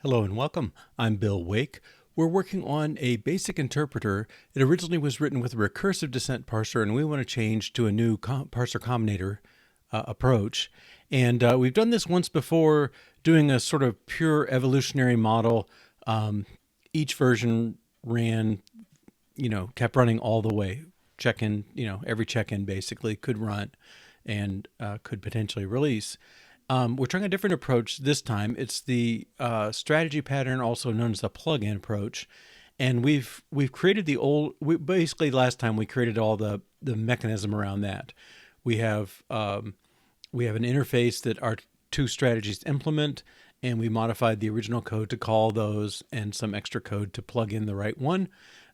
Hello and welcome. I'm Bill Wake. We're working on a basic interpreter. It originally was written with a recursive descent parser, and we want to change to a new parser combinator approach. And we've done this once before, doing a sort of pure evolutionary model. Each version ran, kept running all the way. Check-in, every check-in basically could run and could potentially release. We're trying a different approach this time. It's the strategy pattern, also known as the plug-in approach. And we've created basically last time we created all the mechanism around that. We have an interface that our two strategies implement, and we modified the original code to call those and some extra code to plug in the right one.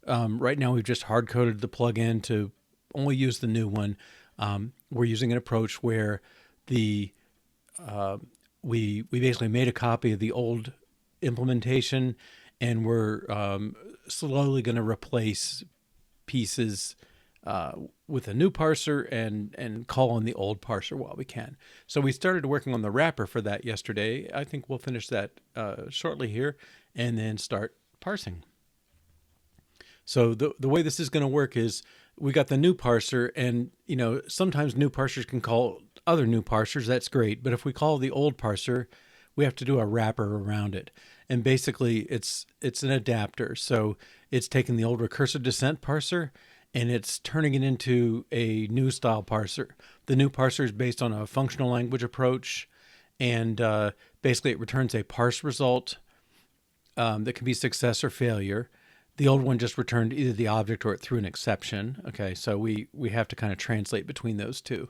Right now we've just hard-coded the plug-in to only use the new one. We're using an approach where we basically made a copy of the old implementation, and we're slowly going to replace pieces with a new parser and call on the old parser while we can. So we started working on the wrapper for that yesterday. I think we'll finish that shortly here and then start parsing. So the way this is going to work is we got the new parser, and sometimes new parsers can call other new parsers. That's great, but if we call the old parser, we have to do a wrapper around it. And basically, it's an adapter. So it's taking the old recursive descent parser and it's turning it into a new style parser. The new parser is based on a functional language approach, and basically it returns a parse result that can be success or failure. The old one just returned either the object or it threw an exception. Okay, so we have to kind of translate between those two.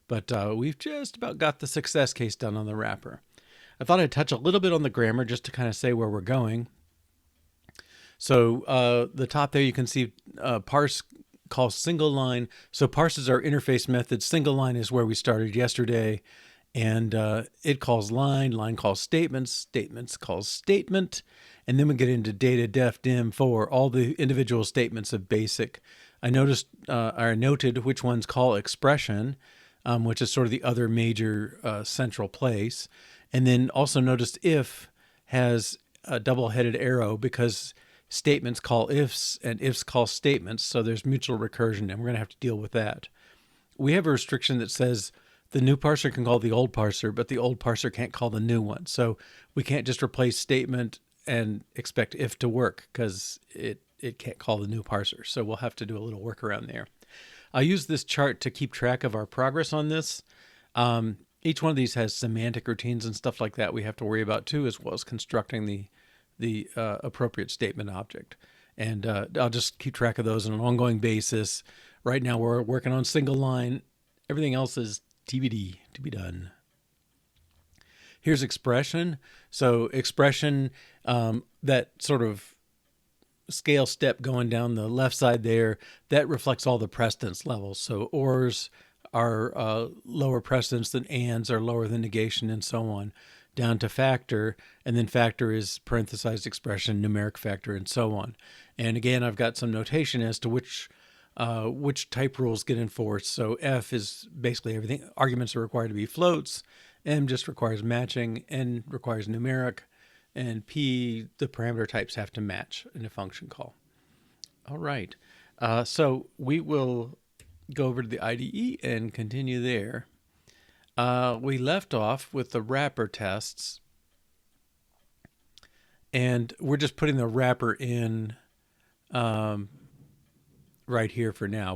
But we've just about got the success case done on the wrapper. I thought I'd touch a little bit on the grammar just to kind of say where we're going. So the top there you can see parse calls single line. So parse is our interface method. Single line is where we started yesterday. And it calls line calls statements, statements calls statement. And then we get into data, def, dim, for all the individual statements of basic. I noted which ones call expression, which is sort of the other major central place. And then also noticed if has a double-headed arrow because statements call ifs and ifs call statements. So there's mutual recursion, and we're going to have to deal with that. We have a restriction that says the new parser can call the old parser, but the old parser can't call the new one. So we can't just replace statement and expect if to work because it can't call the new parser. So we'll have to do a little workaround there. I'll use this chart to keep track of our progress on this. Each one of these has semantic routines and stuff like that we have to worry about too, as well as constructing the appropriate statement object. And I'll just keep track of those on an ongoing basis. Right now we're working on single line. Everything else is TBD, to be done. Here's expression. So expression, that sort of scale step going down the left side there, that reflects all the precedence levels. So ors are lower precedence than ands are lower than negation, and so on, down to factor. And then factor is parenthesized expression, numeric factor, and so on. And again, I've got some notation as to which type rules get enforced. So F is basically everything. Arguments are required to be floats. M just requires matching. N requires numeric. And P, the parameter types have to match in a function call. All right. So we will go over to the IDE and continue there. We left off with the wrapper tests. And we're just putting the wrapper in right here for now.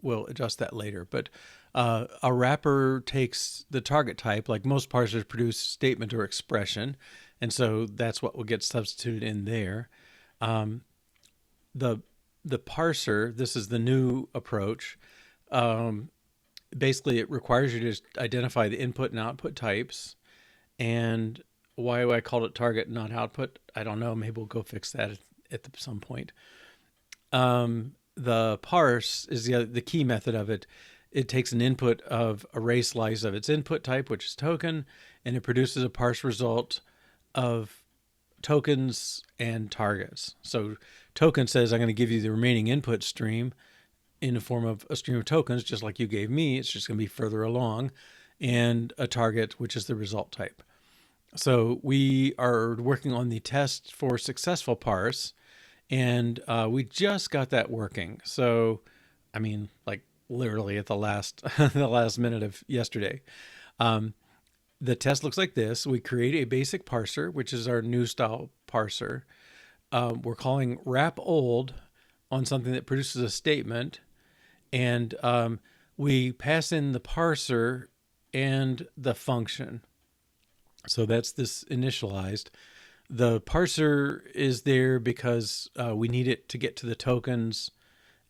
We'll adjust that later. But a wrapper takes the target type, like most parsers produce statement or expression, and so that's what will get substituted in there. The parser, this is the new approach. Basically, it requires you to identify the input and output types. And why I called it target, not output, I don't know. Maybe we'll go fix that at some point. The parse is the key method of it. It takes an input of array slice of its input type, which is token, and it produces a parse result of tokens and targets. So token says I'm going to give you the remaining input stream in the form of a stream of tokens, just like you gave me. It's just going to be further along, and a target, which is the result type. So we are working on the test for successful parse, and we just got that working. So, I mean, like literally at the last the last minute of yesterday. Um, the test looks like this. We create a basic parser, which is our new style parser. We're calling WrapOld on something that produces a statement, and we pass in the parser and the function. So that's this initialized. The parser is there because we need it to get to the tokens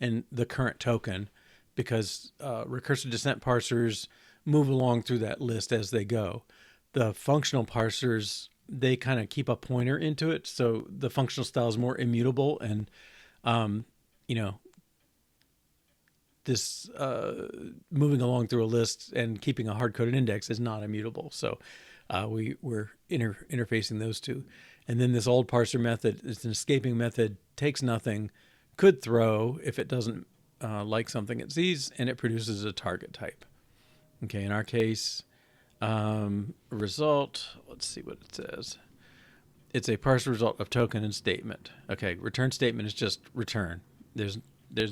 and the current token, because recursive descent parsers move along through that list as they go. The functional parsers, they kind of keep a pointer into it, so the functional style is more immutable, and you know, this moving along through a list and keeping a hard-coded index is not immutable. So we're interfacing those two. And then this old parser method, it's an escaping method, takes nothing, could throw if it doesn't like something it sees, and it produces a target type. Okay, in our case, result, let's see what it says. It's a parse result of token and statement. Okay, return statement is just return. There's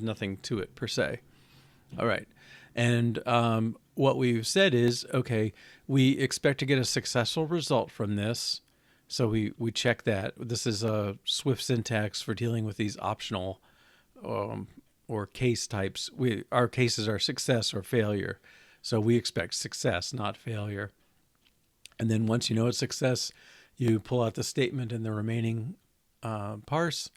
nothing to it per se. All right. And what we've said is, okay, we expect to get a successful result from this. So we check that. This is a Swift syntax for dealing with these optional or case types. Our cases are success or failure. So we expect success, not failure. And then once you know it's success, you pull out the statement in the remaining parse,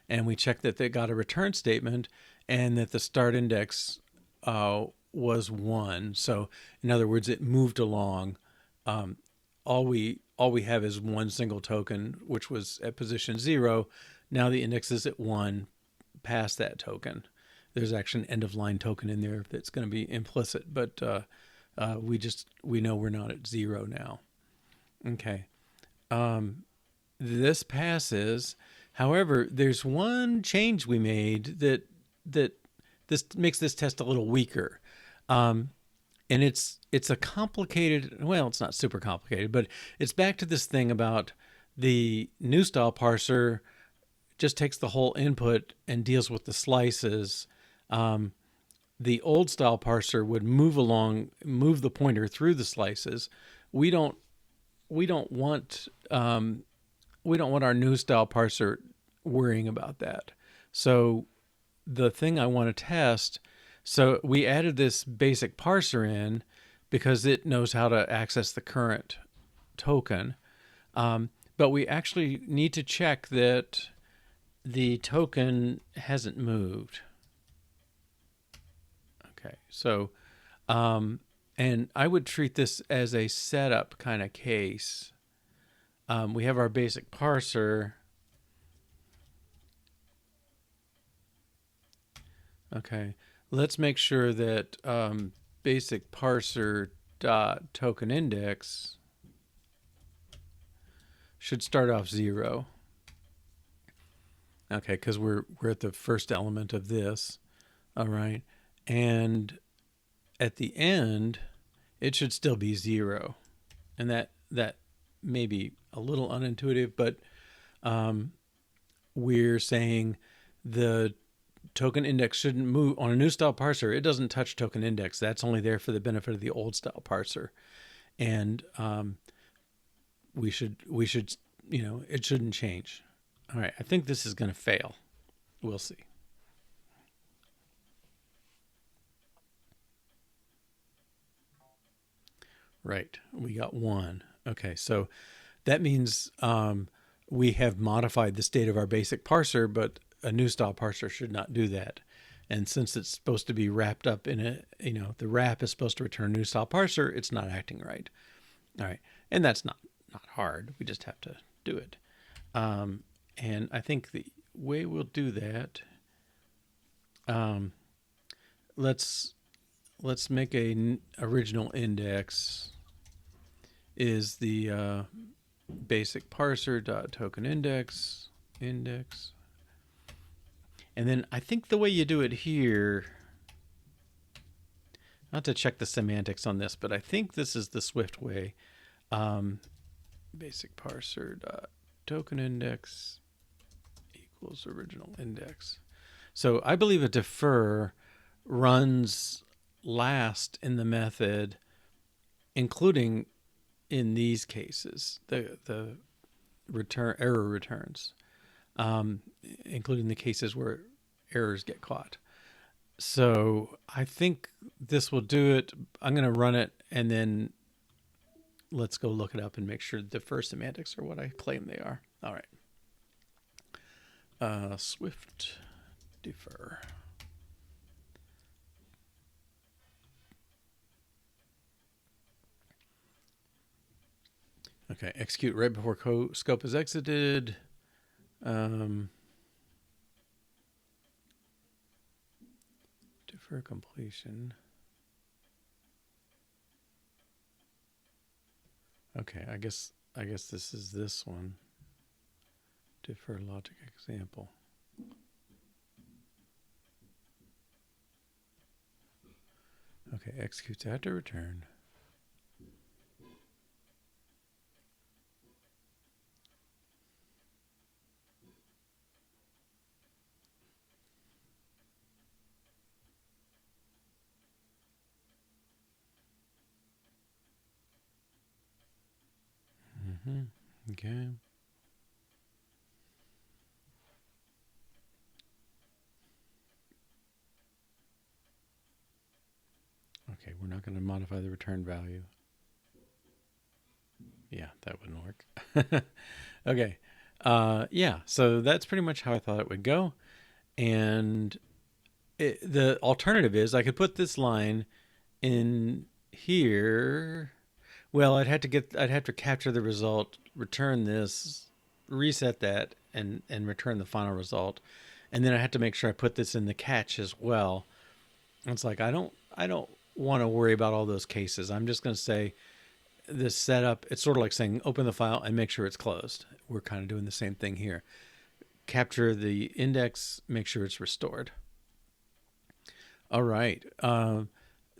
and we check that they got a return statement and that the start index was 1. So in other words, it moved along. All we have is one single token, which was at position 0. Now the index is at 1 past that token. There's actually an end of line token in there that's going to be implicit, but we know we're not at 0 now. Okay. This passes. However, there's one change we made that this makes this test a little weaker. And it's a complicated, well, it's not super complicated, but it's back to this thing about the new style parser just takes the whole input and deals with the slices. The old style parser would move the pointer through the slices. We don't want our new style parser worrying about that. So the thing I want to test, so we added this basic parser in because it knows how to access the current token. But we actually need to check that the token hasn't moved. Okay, so, and I would treat this as a setup kind of case. We have our basic parser. Okay, let's make sure that basic parser dot token index should start off 0. Okay, because we're at the first element of this. All right, and at the end, it should still be 0, and that may be a little unintuitive, but we're saying the token index shouldn't move on a new style parser. It doesn't touch token index. That's only there for the benefit of the old style parser, and we should it shouldn't change. All right, I think this is going to fail. We'll see. Right, we got 1. Okay, so that means we have modified the state of our basic parser, but a new style parser should not do that. And since it's supposed to be wrapped up in the wrap is supposed to return new style parser, it's not acting right. All right, and that's not hard. We just have to do it. And I think the way we'll do that, let's make a original index is the basic parser dot token index. And then I think the way you do it here, not to check the semantics on this, but I think this is the Swift way. basic parser dot token index equals original index. So I believe a defer runs last in the method, including in these cases, the error returns, including the cases where errors get caught. So I think this will do it. I'm going to run it, and then let's go look it up and make sure the defer semantics are what I claim they are. All right. Swift defer. Okay, execute right before scope is exited. Defer completion. Okay, I guess this is this one. Defer logic example. Okay, executes after return. Okay. Okay, we're not going to modify the return value. Yeah, that wouldn't work. Okay. Yeah, so that's pretty much how I thought it would go. And the alternative is I could put this line in here. Well, I'd have to capture the result, return this, reset that, and return the final result. And then I have to make sure I put this in the catch as well. And it's like I don't want to worry about all those cases. I'm just going to say this setup. It's sort of like saying open the file and make sure it's closed. We're kind of doing the same thing here. Capture the index, make sure it's restored. All right.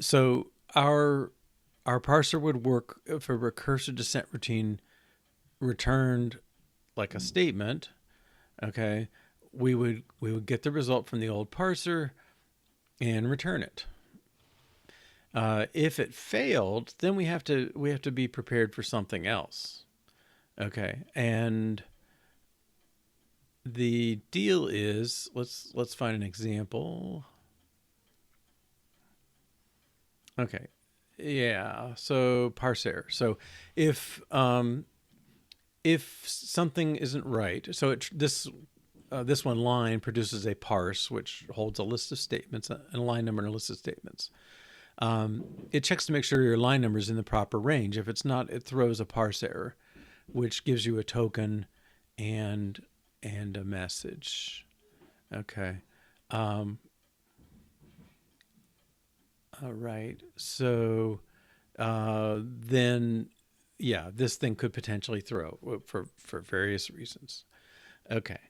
So our parser would work if a recursive descent routine returned like a statement. Okay, we would get the result from the old parser and return it. If it failed, then we have to be prepared for something else. Okay, and the deal is let's find an example. Okay, yeah. So parse error. So if something isn't right, so this one line produces a parse which holds a list of statements and a line number and a list of statements. It checks to make sure your line number is in the proper range. If it's not, it throws a parse error, which gives you a token and a message. Okay. All right. So then, yeah, this thing could potentially throw for various reasons. Okay.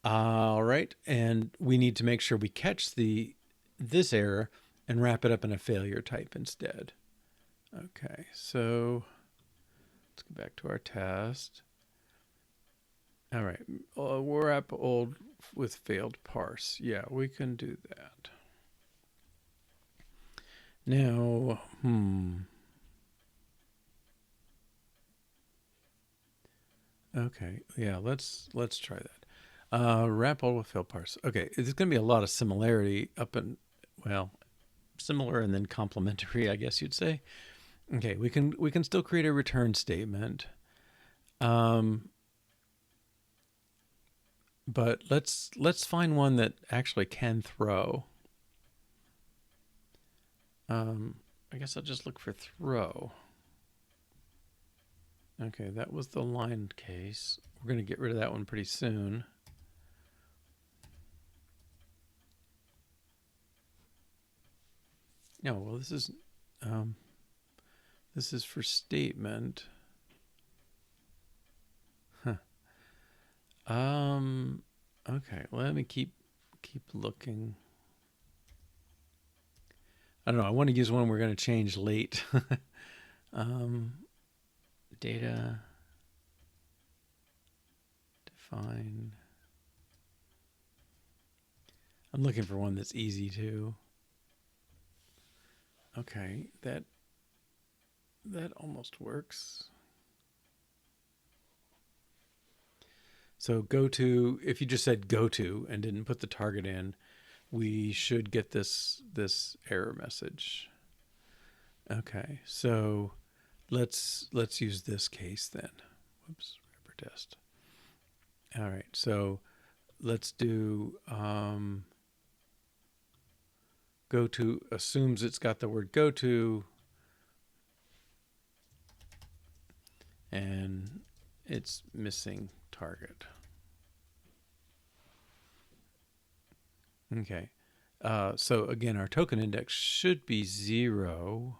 All right. And we need to make sure we catch this error and wrap it up in a failure type instead. Okay, so let's go back to our test. All right, WrapOld with failed parse. Yeah, we can do that. Now, okay, yeah, let's try that. WrapOld with failed parse. Okay, there's going to be a lot of similarity similar and then complementary, I guess you'd say. Okay, we can still create a return statement. But let's find one that actually can throw. I guess I'll just look for throw. Okay, that was the line case. We're going to get rid of that one pretty soon. No, well, this is for statement. Huh. Okay, let me keep looking. I don't know. I want to use one we're going to change late. Data. define. I'm looking for one that's easy too. Okay, that almost works. So go to, if you just said go to and didn't put the target in, we should get this error message. Okay, so let's use this case then. Whoops, wrapper test. All right, so let's do go to assumes it's got the word go to, and it's missing target. Okay, so again, our token index should be 0.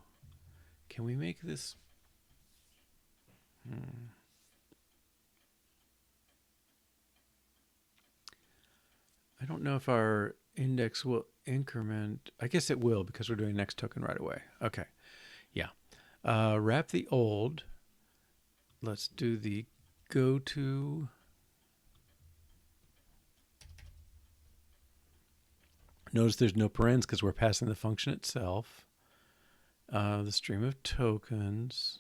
Can we make this? I don't know if our index will increment. I guess it will because we're doing next token right away. Okay, yeah. Wrap the old. Let's do the go to. Notice there's no parens because we're passing the function itself. The stream of tokens.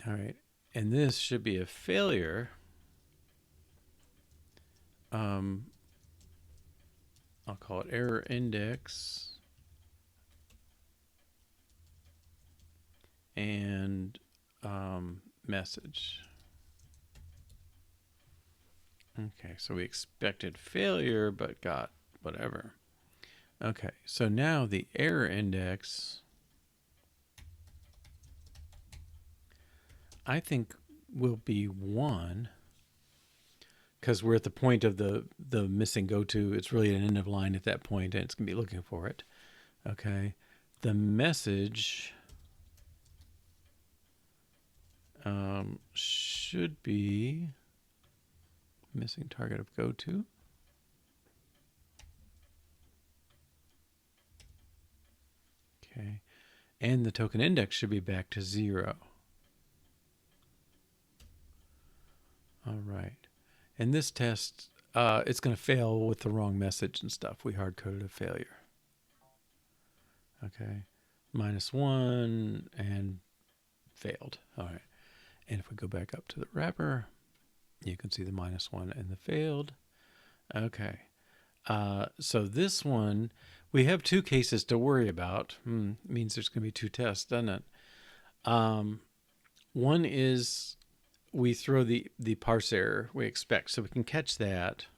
All right, and this should be a failure. I'll call it error index and message. Okay, so we expected failure but got whatever. Okay, so now the error index, I think, will be 1 because we're at the point of the missing go to. It's really an end of line at that point, and it's going to be looking for it. Okay, the message should be missing target of go to. Okay, and the token index should be back to 0. All right, and this test, it's going to fail with the wrong message and stuff. We hard-coded a failure. Okay, -1 and failed. All right, and if we go back up to the wrapper, you can see the -1 and the failed. Okay, so this one, we have 2 cases to worry about. Means there's going to be 2 tests, doesn't it? One is we throw the parse error we expect, so we can catch that.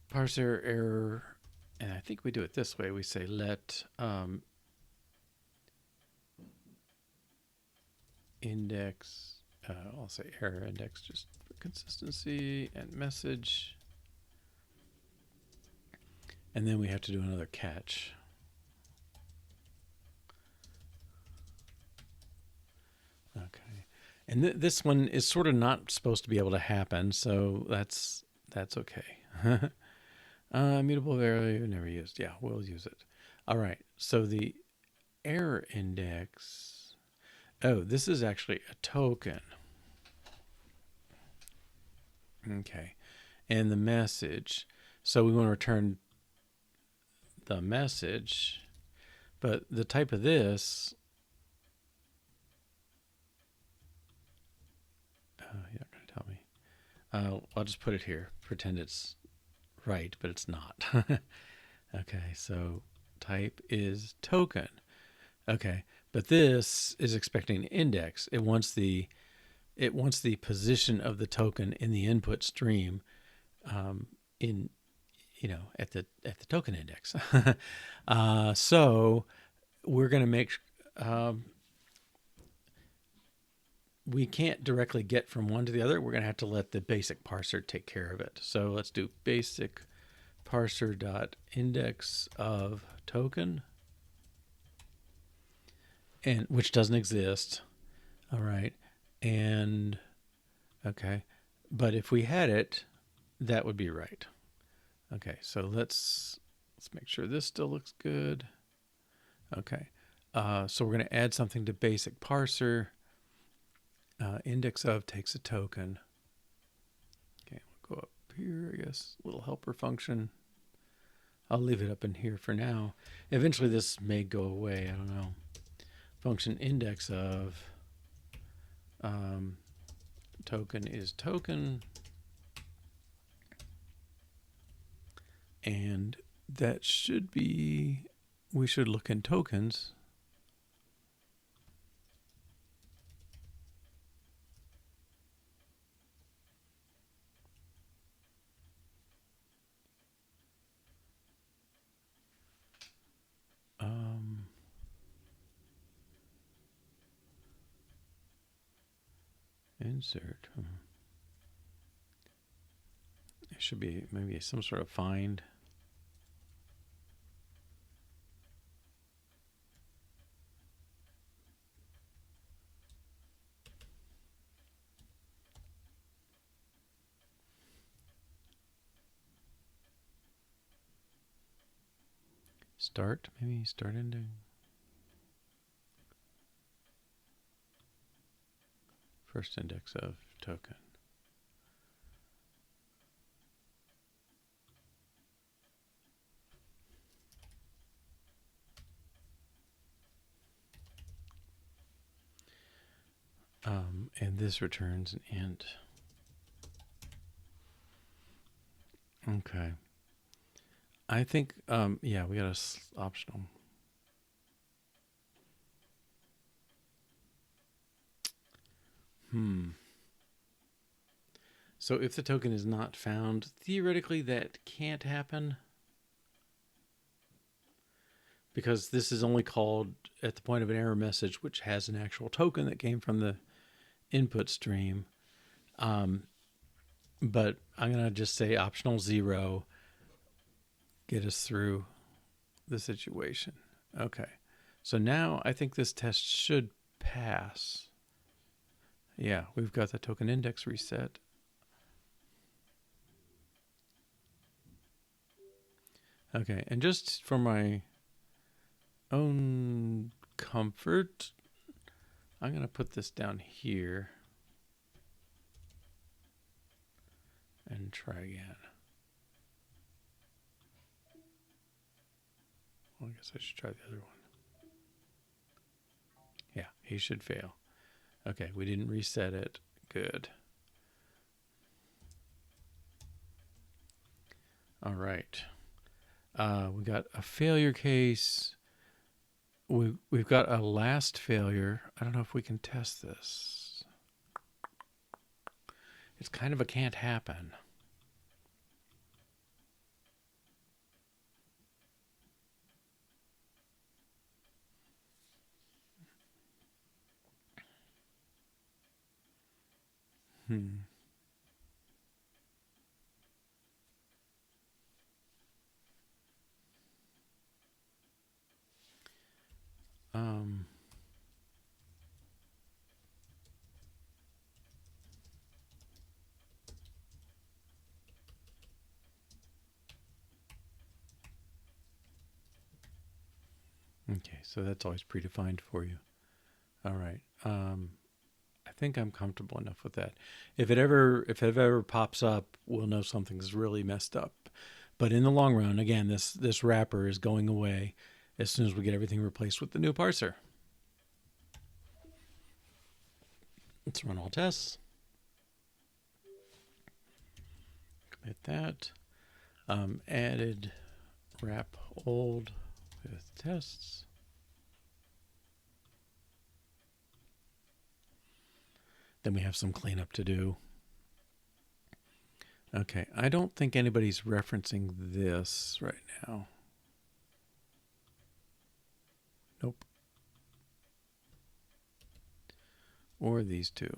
Parser error, and I think we do it this way. We say let index, I'll say error index just for consistency, and message. And then we have to do another catch. Okay, and this one is sort of not supposed to be able to happen, so that's okay. Mutable value never used. Yeah, we'll use it. All right, so the error index. Oh, this is actually a token. Okay, and the message. So we want to return the message, but the type of this. You're not going to tell me. I'll just put it here. Pretend it's right, but it's not. Okay, so type is token. Okay, but this is expecting index. It wants the position of the token in the input stream, at the token index. So we're going to make. We can't directly get from one to the other. We're going to have to let the basic parser take care of it. So let's do basic parser.index of token, and which doesn't exist. All right, and okay, but if we had it, that would be right. Okay, so let's make sure this still looks good. Okay, So we're going to add something to basic parser. Index of takes a token. Okay, we'll go up here, I guess, little helper function. I'll leave it up in here for now. Eventually this may go away, I don't know. Function index of token is token. And that should be, we should look in tokens. Insert. It should be maybe some sort of find. Start, maybe start ending. First index of token. And this returns an int. Okay. I think, yeah, we got a optional. So if the token is not found, theoretically that can't happen. Because this is only called at the point of an error message, which has an actual token that came from the input stream. But I'm going to just say optional 0, get us through the situation. Okay. So now I think this test should pass. Yeah, we've got the token index reset. Okay, and just for my own comfort, I'm going to put this down here and try again. Well, I guess I should try the other one. Yeah, he should fail. Okay, we didn't reset it. Good. All right. We got a failure case. We've got a last failure. I don't know if we can test this. It's kind of a can't happen. Okay, so that's always predefined for you. All right. I think I'm comfortable enough with that. If it ever pops up, we'll know something's really messed up. But in the long run, again, this wrapper is going away as soon as we get everything replaced with the new parser. Let's run all tests. Commit that. Added WrapOld with tests. Then we have some cleanup to do. Okay, I don't think anybody's referencing this right now. Nope. Or these two.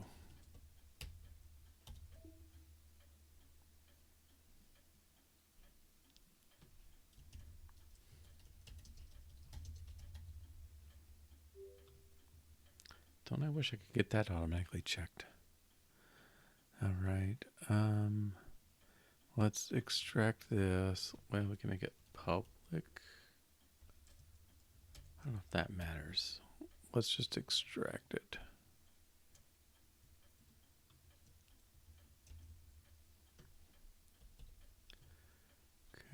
Don't I wish I could get that automatically checked. All right. Let's extract this. Well, we can make it public. I don't know if that matters. Let's just extract it.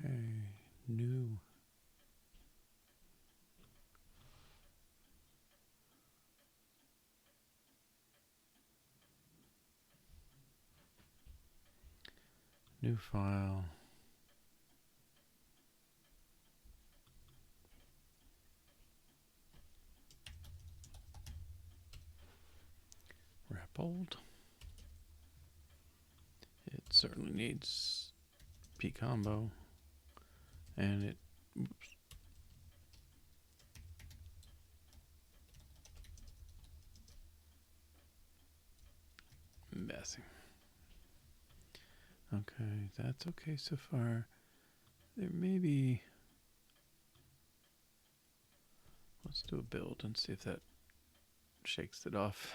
Okay, new. New file. WrapOld. It certainly needs P combo. And it, oops. Messy. Okay, that's okay so far. There may be, let's do a build and see if that shakes it off.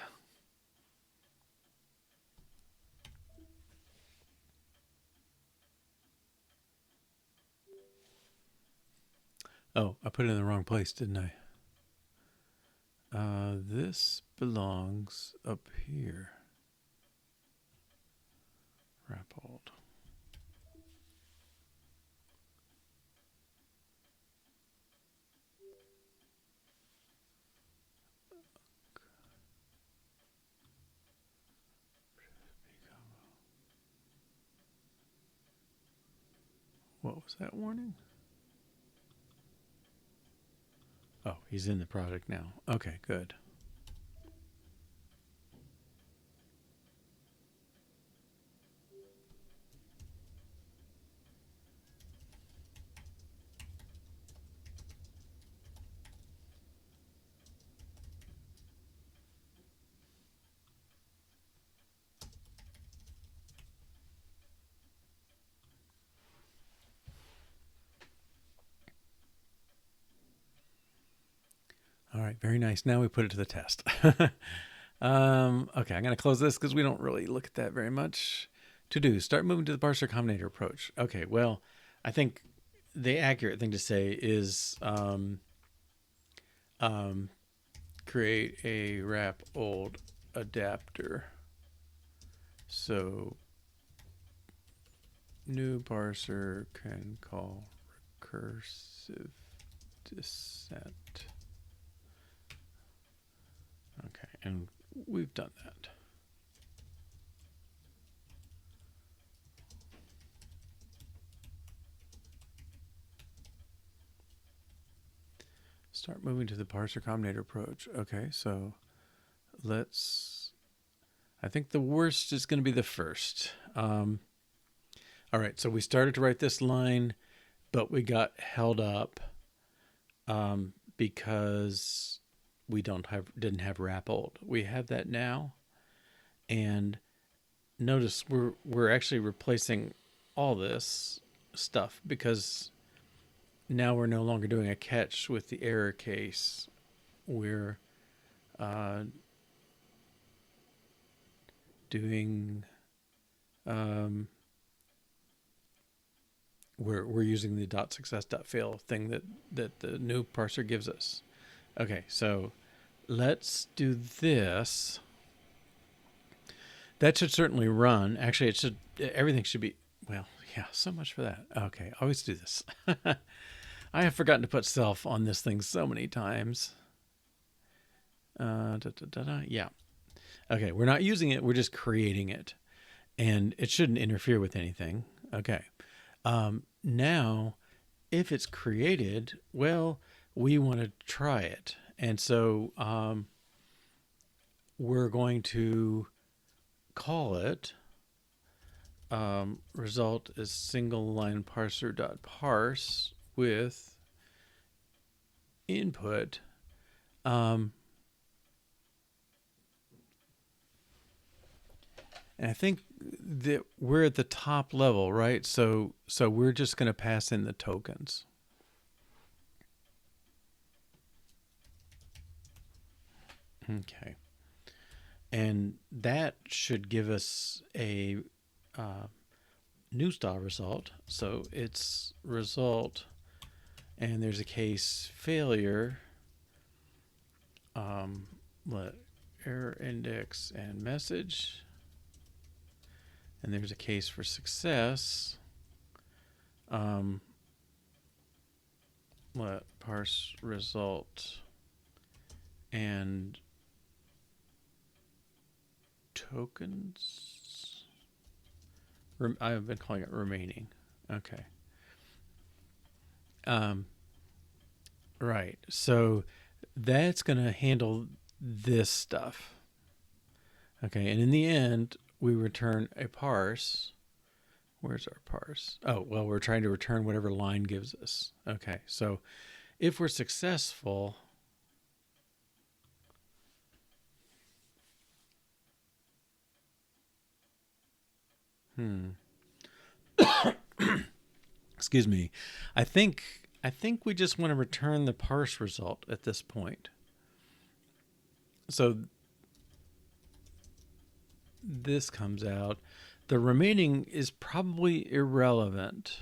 Oh, I put it in the wrong place, didn't I? This belongs up here. WrapOld. What was that warning? Oh, he's in the project now. Okay, good. All right, very nice. Now we put it to the test. Okay, I'm going to close this because we don't really look at that very much. To do, start moving to the parser combinator approach. Okay, well, I think the accurate thing to say is create a WrapOld adapter. So new parser can call recursive descent. Okay, and we've done that. Start moving to the parser combinator approach. Okay, so let's, I think the worst is going to be the first. All right, so we started to write this line, but we got held up because we didn't have WrapOld. We have that now, and notice we're actually replacing all this stuff because now we're no longer doing a catch with the error case. We're doing we're using the .success.fail thing that the new parser gives us. Okay, so let's do this. That should certainly run. Actually, it should. Everything should be. Well, yeah. So much for that. Okay, always do this. I have forgotten to put self on this thing so many times. Yeah. Okay, we're not using it. We're just creating it, and it shouldn't interfere with anything. Okay. Now, if it's created, well, we want to try it, and so we're going to call it result is singleLineParser.parse with input and I think that we're at the top level, right? So we're just going to pass in the tokens. Okay. And that should give us a new style result. So it's result, and there's a case failure. let error index and message, and there's a case for success. Let parse result and tokens. I've been calling it remaining. Okay. Right. So that's going to handle this stuff. Okay. And in the end, we return a parse. Where's our parse? Oh, well, we're trying to return whatever line gives us. Okay. So if we're successful, excuse me. I think we just want to return the parse result at this point. So this comes out. The remaining is probably irrelevant.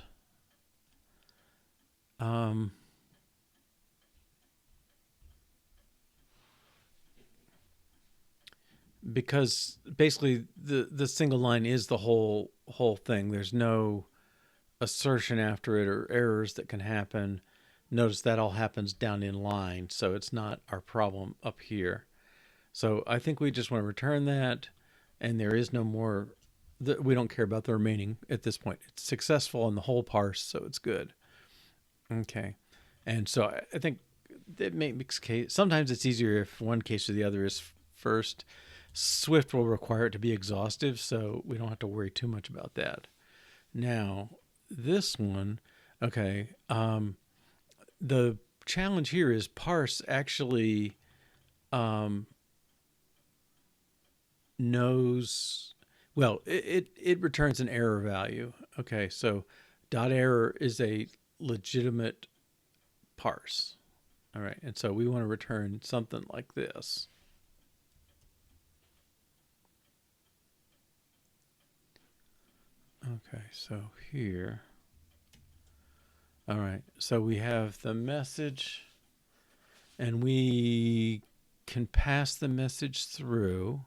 Because basically the single line is the whole thing. There's no assertion after it or errors that can happen. Notice that all happens down in line, so it's not our problem up here. So I think we just want to return that, and there is no more. We don't care about the remaining at this point. It's successful in the whole parse, so it's good. Okay, and so I think it makes case. Sometimes it's easier if one case or the other is first. Swift will require it to be exhaustive, so we don't have to worry too much about that. Now, this one, okay, the challenge here is parse actually knows, well, it returns an error value. Okay, so dot error is a legitimate parse. All right, and so we want to return something like this. Okay, so here, all right, so we have the message, and we can pass the message through.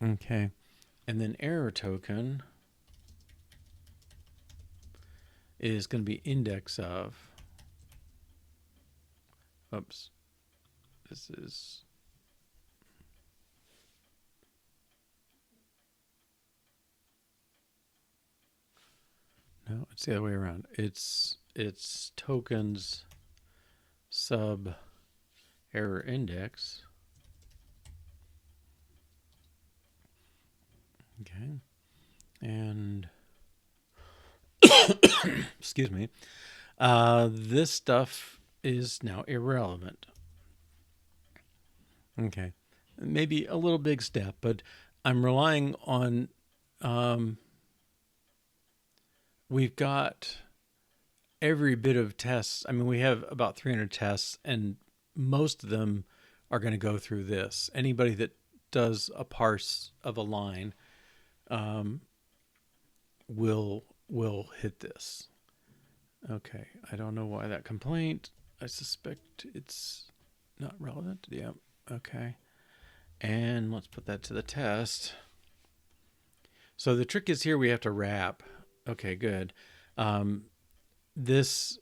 Okay, and then error token is going to be index of, oops, this is, no, it's the other way around. It's tokens sub error index. Okay. And excuse me. This stuff is now irrelevant. Okay. Maybe a little big step, but I'm relying on we've got every bit of tests. I mean, we have about 300 tests, and most of them are going to go through this. Anybody that does a parse of a line will hit this. Okay, I don't know why that complaint. I suspect it's not relevant. Yeah, okay. And let's put that to the test. So the trick is here we have to wrap. Okay, good. This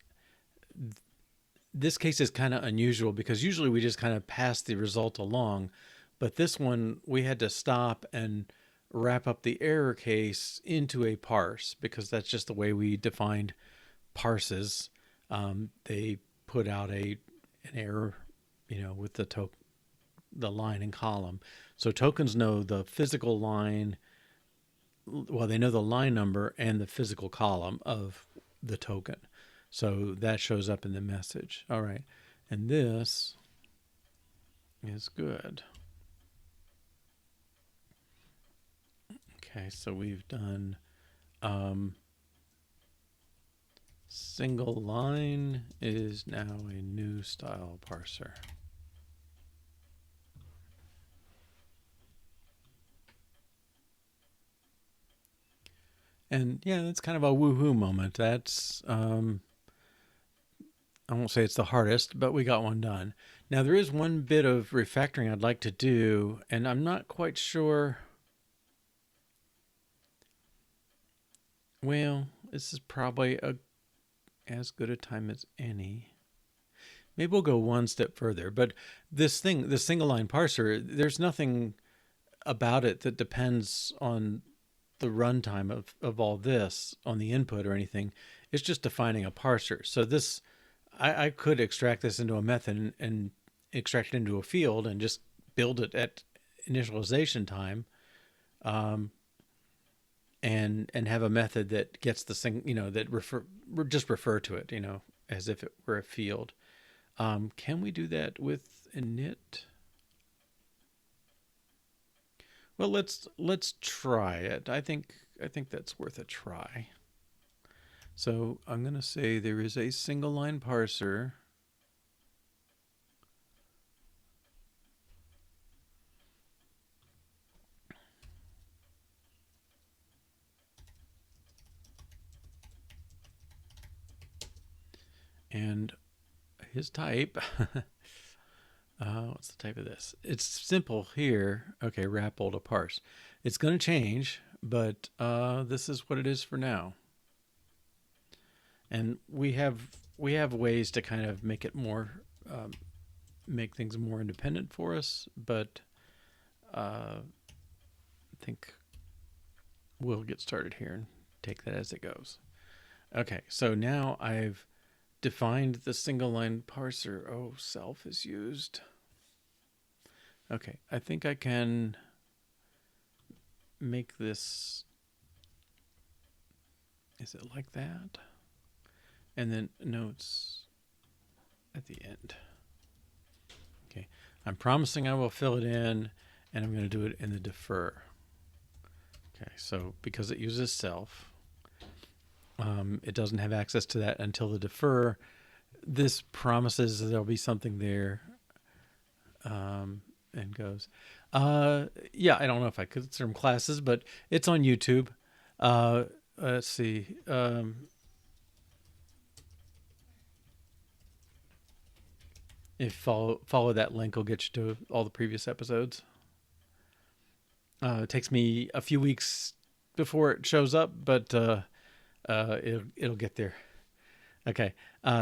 case is kind of unusual because usually we just kind of pass the result along, but this one we had to stop and wrap up the error case into a parse because that's just the way we defined parses. They put out an error, with the line and column. So tokens know the physical line. Well, they know the line number and the physical column of the token. So that shows up in the message. All right. And this is good. Okay, so we've done single line is now a new style parser. And yeah, that's kind of a woohoo moment. That's I won't say it's the hardest, but we got one done. Now there is one bit of refactoring I'd like to do, and I'm not quite sure. Well, this is probably as good a time as any. Maybe we'll go one step further, but this thing, the single line parser, there's nothing about it that depends on the runtime of all this on the input or anything. It's just defining a parser. So this, I could extract this into a method and extract it into a field and just build it at initialization time, and have a method that gets the thing, that refer to it, as if it were a field. Can we do that with init? Well, let's try it. I think that's worth a try. So I'm going to say there is a single line parser. And his type, what's the type of this? It's simple here. Okay, WrapOld to parse. It's going to change, but this is what it is for now. And we have ways to kind of make it more, make things more independent for us, but I think we'll get started here and take that as it goes. Okay, so now I've defined the single line parser. Oh, self is used. Okay, I think I can make this, is it like that? And then notes at the end. Okay, I'm promising I will fill it in, and I'm going to do it in the defer. Okay, so because it uses self, it doesn't have access to that until the defer. This promises that there'll be something there, and goes. Yeah, I don't know if I could consider them classes, but it's on YouTube. Let's see. If follow that link will get you to all the previous episodes. It takes me a few weeks before it shows up, but it'll get there. Okay.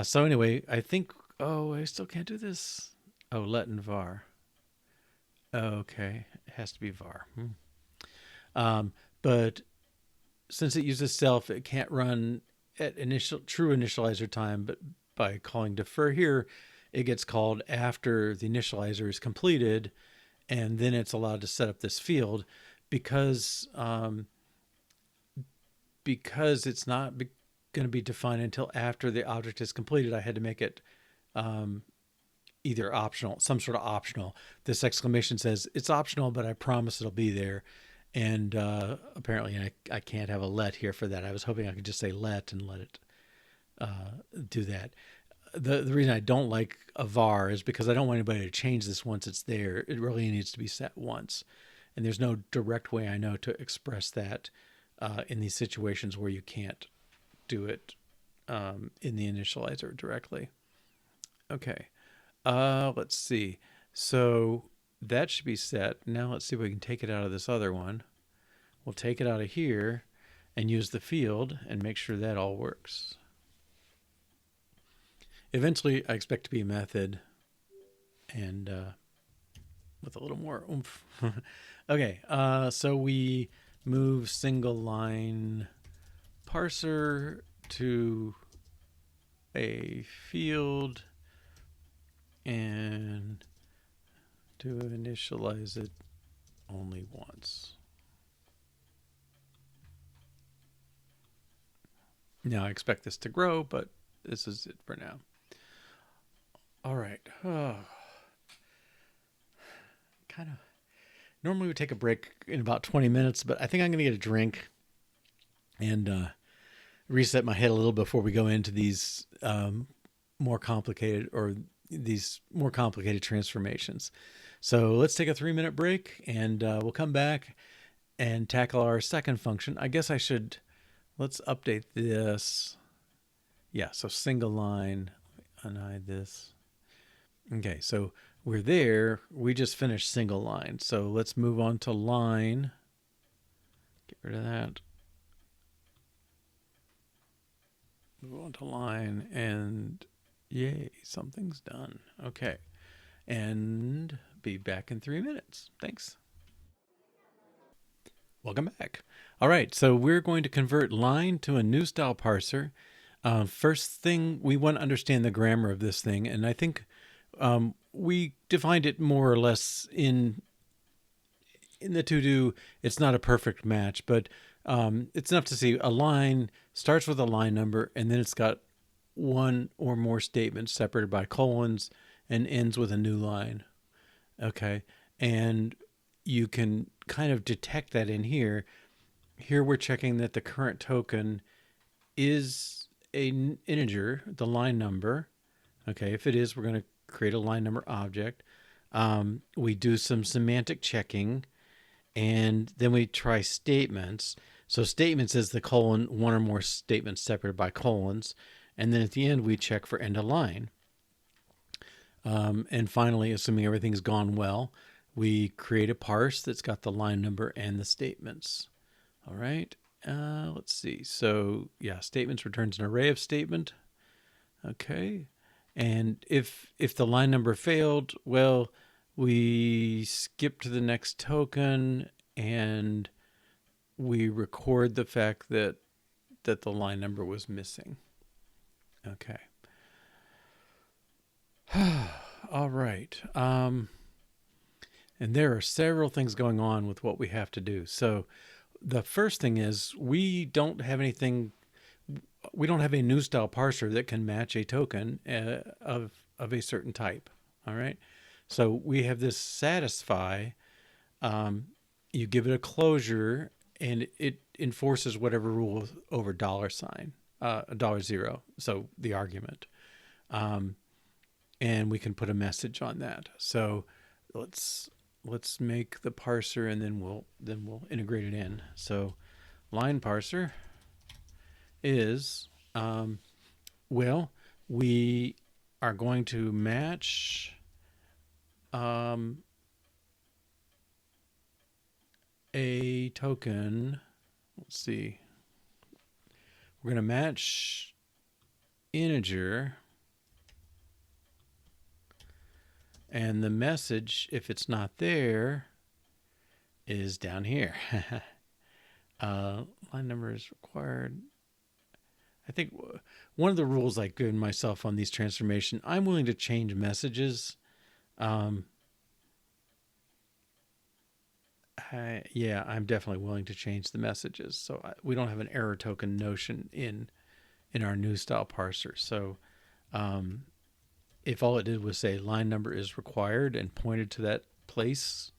So anyway, I think. Oh, I still can't do this. Oh, let and var. Okay, it has to be var. But since it uses self, it can't run at true initializer time. But by calling defer here, it gets called after the initializer is completed, and then it's allowed to set up this field because it's not going to be defined until after the object is completed. I had to make it either optional, some sort of optional. This exclamation says it's optional, but I promise it'll be there. And apparently I can't have a let here for that. I was hoping I could just say let and let it do that. The reason I don't like a var is because I don't want anybody to change this once it's there. It really needs to be set once. And there's no direct way I know to express that in these situations where you can't do it in the initializer directly. Okay, let's see. So that should be set. Now let's see if we can take it out of this other one. We'll take it out of here and use the field and make sure that all works. Eventually, I expect to be a method and with a little more oomph. Okay, so we move single line parser to a field and to initialize it only once. Now I expect this to grow, but this is it for now. All right. Kind of. Normally we take a break in about 20 minutes, but I think I'm going to get a drink and reset my head a little before we go into these more complicated transformations. So let's take a 3-minute break, and we'll come back and tackle our second function. I guess let's update this. Yeah, so single line. unhide this. Okay, so we're there. We just finished single line. So let's move on to line. Get rid of that. Move on to line, and yay, something's done. Okay, and be back in 3 minutes. Thanks. Welcome back. All right, so we're going to convert line to a new style parser. First thing, we want to understand the grammar of this thing, and I think we defined it more or less in the to-do. It's not a perfect match, but it's enough to see a line starts with a line number, and then it's got one or more statements separated by colons and ends with a new line. Okay, and you can kind of detect that in here. Here we're checking that the current token is an integer, the line number. Okay, if it is, we're going to create a line number object. We do some semantic checking, and then we try statements. So statements is the colon, one or more statements separated by colons. And then at the end, we check for end of line. And finally, assuming everything's gone well, we create a parse that's got the line number and the statements. All right, let's see. So yeah, statements returns an array of statement. Okay, and if the line number failed, well, we skip to the next token and we record the fact that the line number was missing. Okay. All right. And there are several things going on with what we have to do. So the first thing is we don't have anything. We don't have a new style parser that can match a token of a certain type. All right. So we have this satisfy. You give it a closure, and it enforces whatever rule over $sign, $0. So the argument. And we can put a message on that. So let's make the parser, and then we'll integrate it in. So line parser is well, we are going to match a token. Let's see. We're going to match integer, and the message, if it's not there, is down here. Line number is required. I think one of the rules I've given myself on these transformation, I'm willing to change messages. Yeah, I'm definitely willing to change the messages. So we don't have an error token notion in our new style parser. So if all it did was say line number is required and pointed to that place,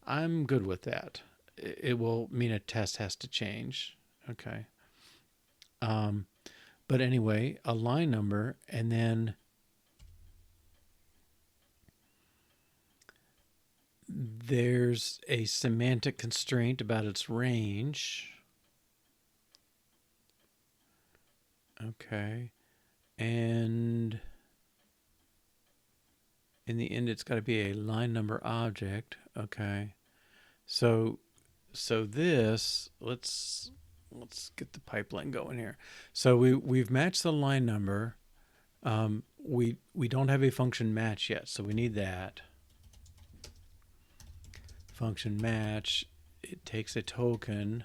I'm good with that. It will mean a test has to change. Okay. But anyway, a line number, and then there's a semantic constraint about its range. Okay. And in the end, it's got to be a line number object. Okay. So this, let's get the pipeline going here. So we've matched the line number. We don't have a function match yet, so we need that. Function match, it takes a token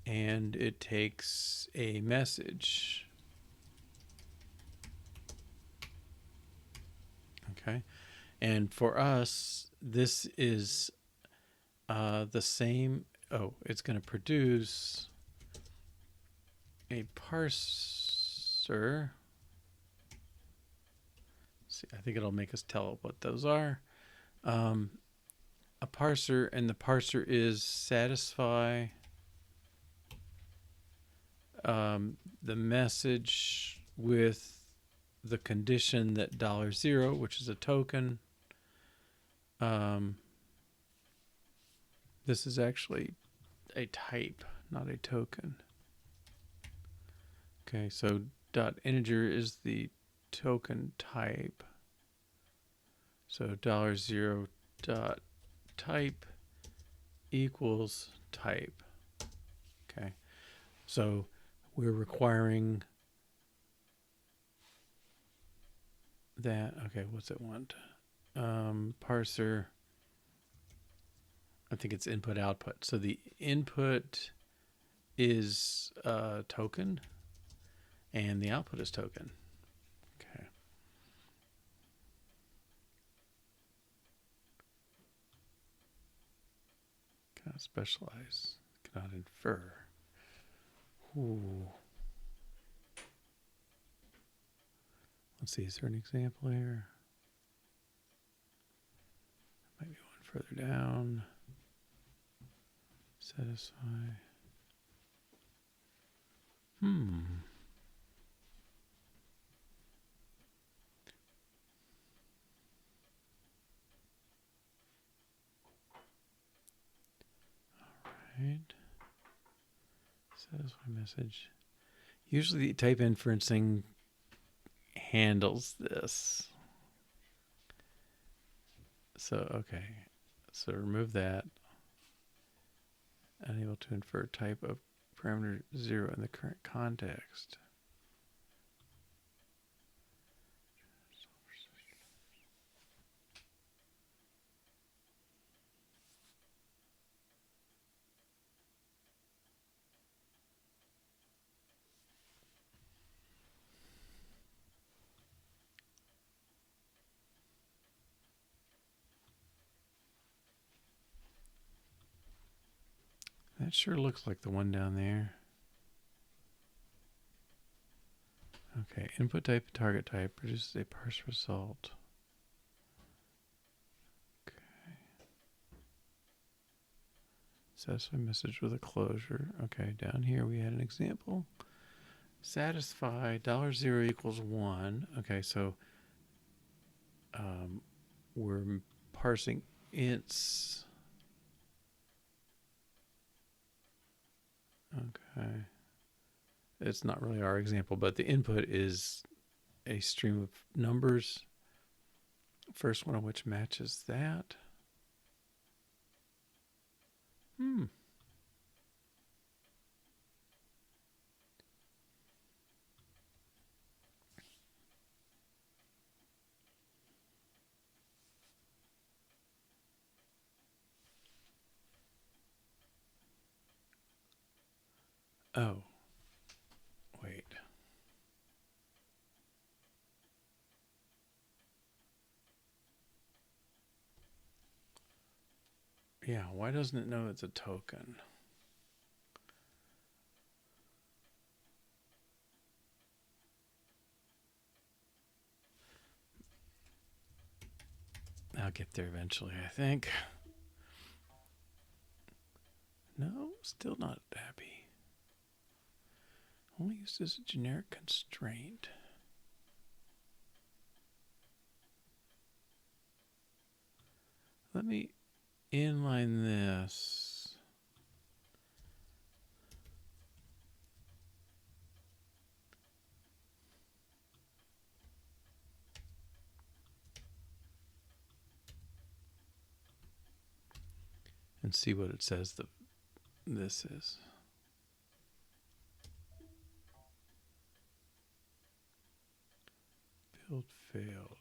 and it takes a message. Okay. And for us, this is the same. Oh, it's going to produce a parser. See, I think it'll make us tell what those are. A parser, and the parser is satisfy the message with the condition that $0, which is a token. This is actually a type, not a token. Okay, so dot integer is the token type. So $0 dot type equals type. Okay. So we're requiring that. Okay, what's it want? Parser. I think it's input output. So the input is token and the output is token. Okay. Cannot specialize. Cannot infer. Ooh. Let's see, is there an example here? Might be one further down. Satisfy. Right. Satisfy message. Usually type inferencing handles this. So, okay. So remove that. Unable to infer type of parameter 0 in the current context. That sure looks like the one down there. Okay, input type and target type produces a parse result. Okay. Satisfy message with a closure. Okay, down here we had an example. Satisfy $0 equals 1. Okay, so we're parsing ints. Okay. It's not really our example, but the input is a stream of numbers. First one of which matches that. Oh. Wait. Yeah, why doesn't it know it's a token? I'll get there eventually, I think. No, still not happy. Only used as a generic constraint. Let me inline this. And see what it says this is. Build failed.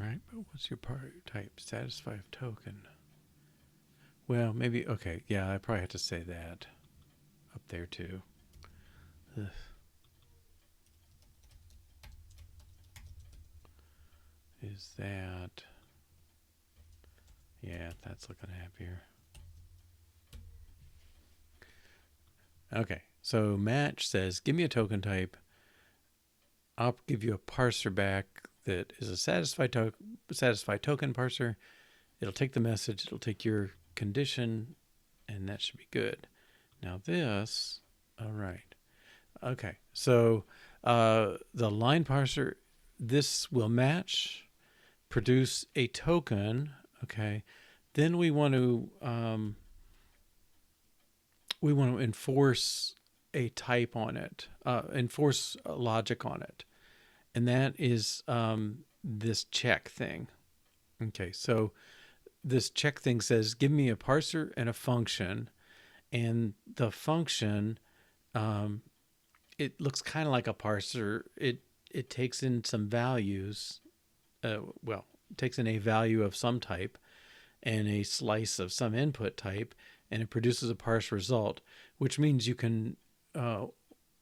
Right, but what's your part type? Satisfy of token. Well, maybe, okay, yeah, I probably have to say that up there too. Ugh. Is that, yeah, that's looking happier. Okay, so match says, give me a token type. I'll give you a parser back that is a satisfy token parser. It'll take the message, it'll take your condition, and that should be good. Now this, all right. Okay, so the line parser, this will match, produce a token. Okay, then we want to enforce a type on it, enforce a logic on it, and that is this check thing. Okay, so this check thing says, give me a parser and a function, and the function, it looks kind of like a parser. It takes in some values, takes in a value of some type and a slice of some input type, and it produces a parse result, which means you can,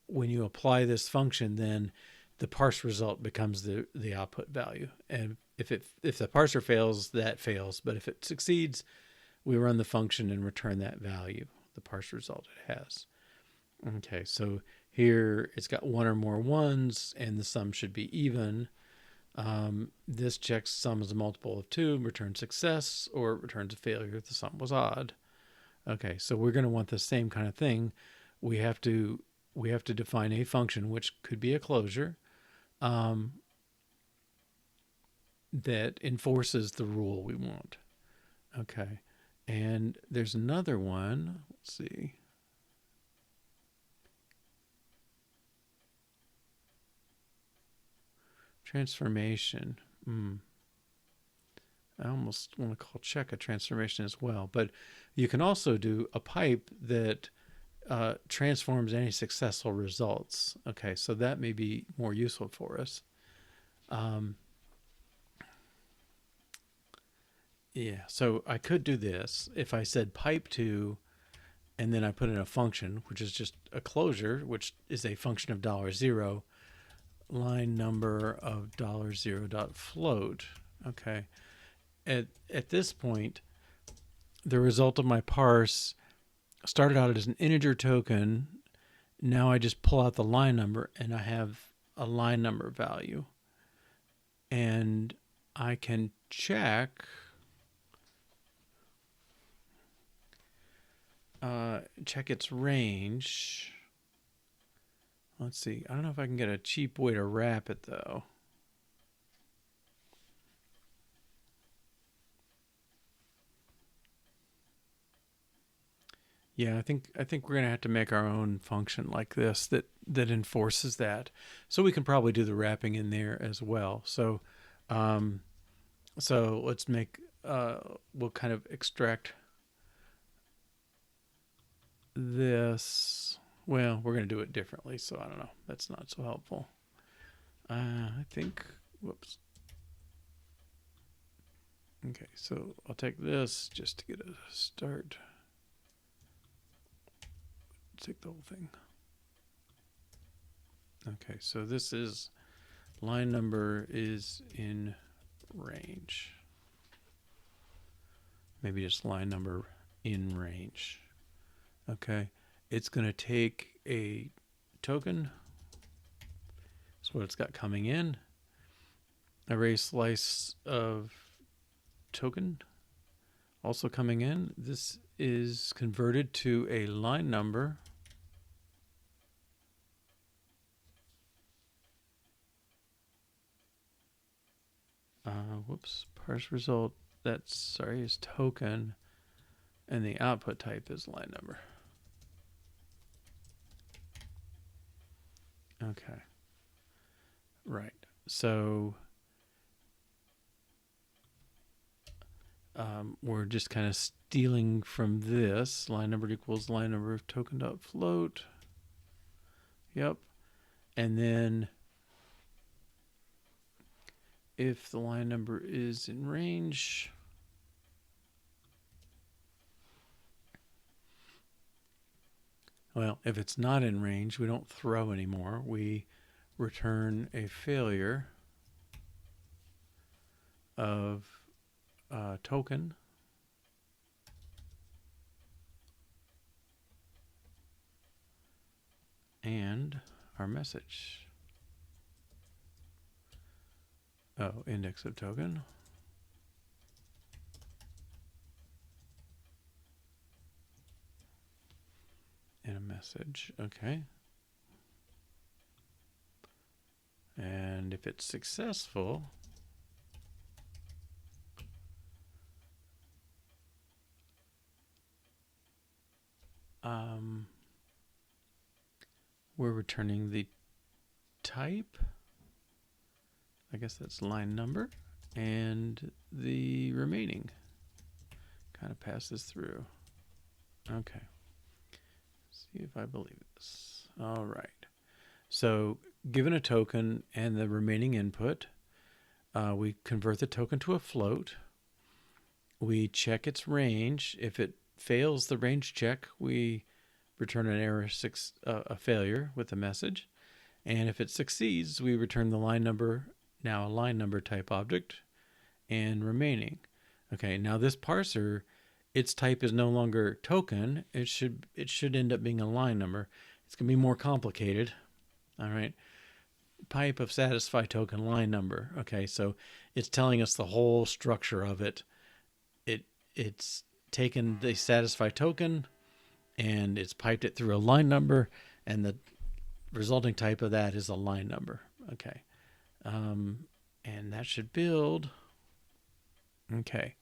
when you apply this function, then the parse result becomes the output value. And if the parser fails, that fails. But if it succeeds, we run the function and return that value, the parse result it has. Okay, so here it's got one or more ones, and the sum should be even. This checks sum as a multiple of 2, returns success, or it returns a failure if the sum was odd. Okay, so we're going to want the same kind of thing. We have to define a function, which could be a closure, that enforces the rule we want. Okay, and there's another one. Let's see. Transformation. I almost want to call check a transformation as well, but you can also do a pipe that transforms any successful results. Okay, so that may be more useful for us. Yeah, so I could do this if I said pipe to, and then I put in a function, which is just a closure, which is a function of $0, line number of $0.float. Okay. At this point, the result of my parse started out as an integer token. Now I just pull out the line number, and I have a line number value. And I can check its range. Let's see. I don't know if I can get a cheap way to wrap it, though. Yeah, I think we're gonna have to make our own function like this that enforces that. So we can probably do the wrapping in there as well. So, so let's make we'll kind of extract this. Well, we're gonna do it differently. So I don't know. That's not so helpful. I think. Whoops. Okay, so I'll take this just to get a start. Take the whole thing. Okay, so this is line number is in range. Maybe just line number in range. Okay, it's going to take a token. That's what it's got coming in. Array slice of token also coming in. This is converted to a line number. Whoops, parse result, is token, and the output type is line number. Okay. Right. So we're just kind of stealing from this. Line number equals line number of token.float. Yep. And then if the line number is in range, well, if it's not in range, we don't throw anymore. We return a failure of token and our message. Oh, index of token. And a message. Okay. And if it's successful, we're returning the type. I guess that's line number, and the remaining kind of passes through. Okay. See if I believe this. All right. So given a token and the remaining input, we convert the token to a float. We check its range. If it fails the range check, we return an error, a failure with a message. And if it succeeds, we return the line number, now a line number type object, and remaining. Okay, now this parser, its type is no longer token. It should end up being a line number. It's going to be more complicated. All right. Pipe of satisfy token line number. Okay, so it's telling us the whole structure of it. It's taken the satisfy token and it's piped it through a line number, and the resulting type of that is a line number. Okay. And that should build. Okay.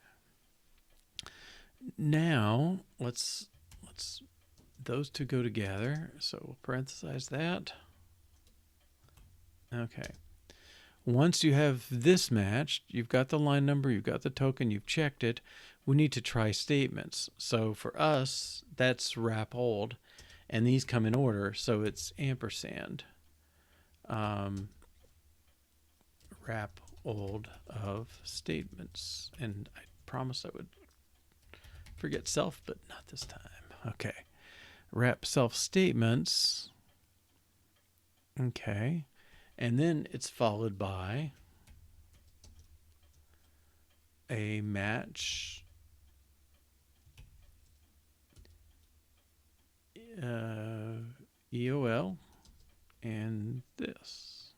Now let's those two go together. So we'll parenthesize that. Okay. Once you have this matched, you've got the line number, you've got the token, you've checked it, we need to try statements. So for us, that's WrapOld, and these come in order. So it's ampersand, WrapOld of statements. And I promised I would forget self, but not this time. Okay. Wrap self statements. Okay. And then it's followed by a match EOL and this.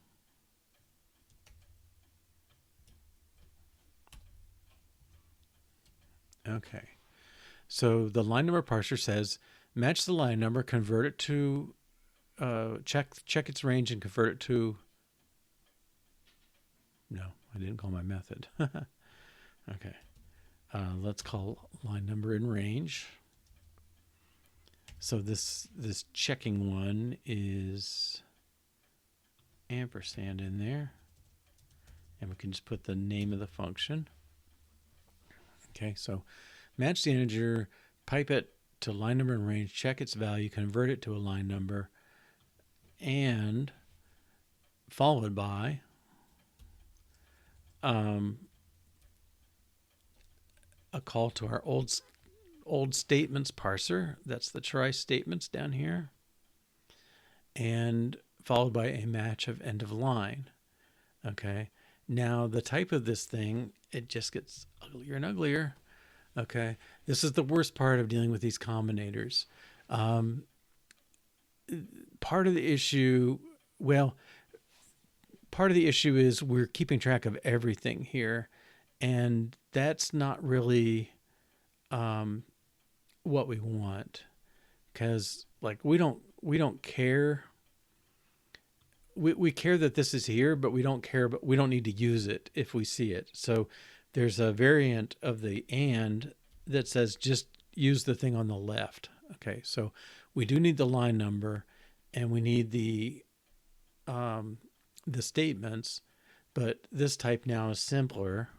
Okay. So the line number parser says match the line number, convert it to check its range and convert it to. No, I didn't call my method. Okay. Let's call line number in range. So this checking one is ampersand in there. And we can just put the name of the function. Okay, so match the integer, pipe it to line number in range, check its value, convert it to a line number, and followed by a call to our old statements parser. That's the try statements down here. And followed by a match of end of line. Okay. Now the type of this thing, it just gets uglier and uglier. Okay. This is the worst part of dealing with these combinators. Part of the issue is we're keeping track of everything here, and that's not really what we want, because like we don't care. We care that this is here, but we don't care, but we don't need to use it if we see it. So there's a variant of the and that says just use the thing on the left. Okay, so we do need the line number, and we need the statements, but this type now is simpler.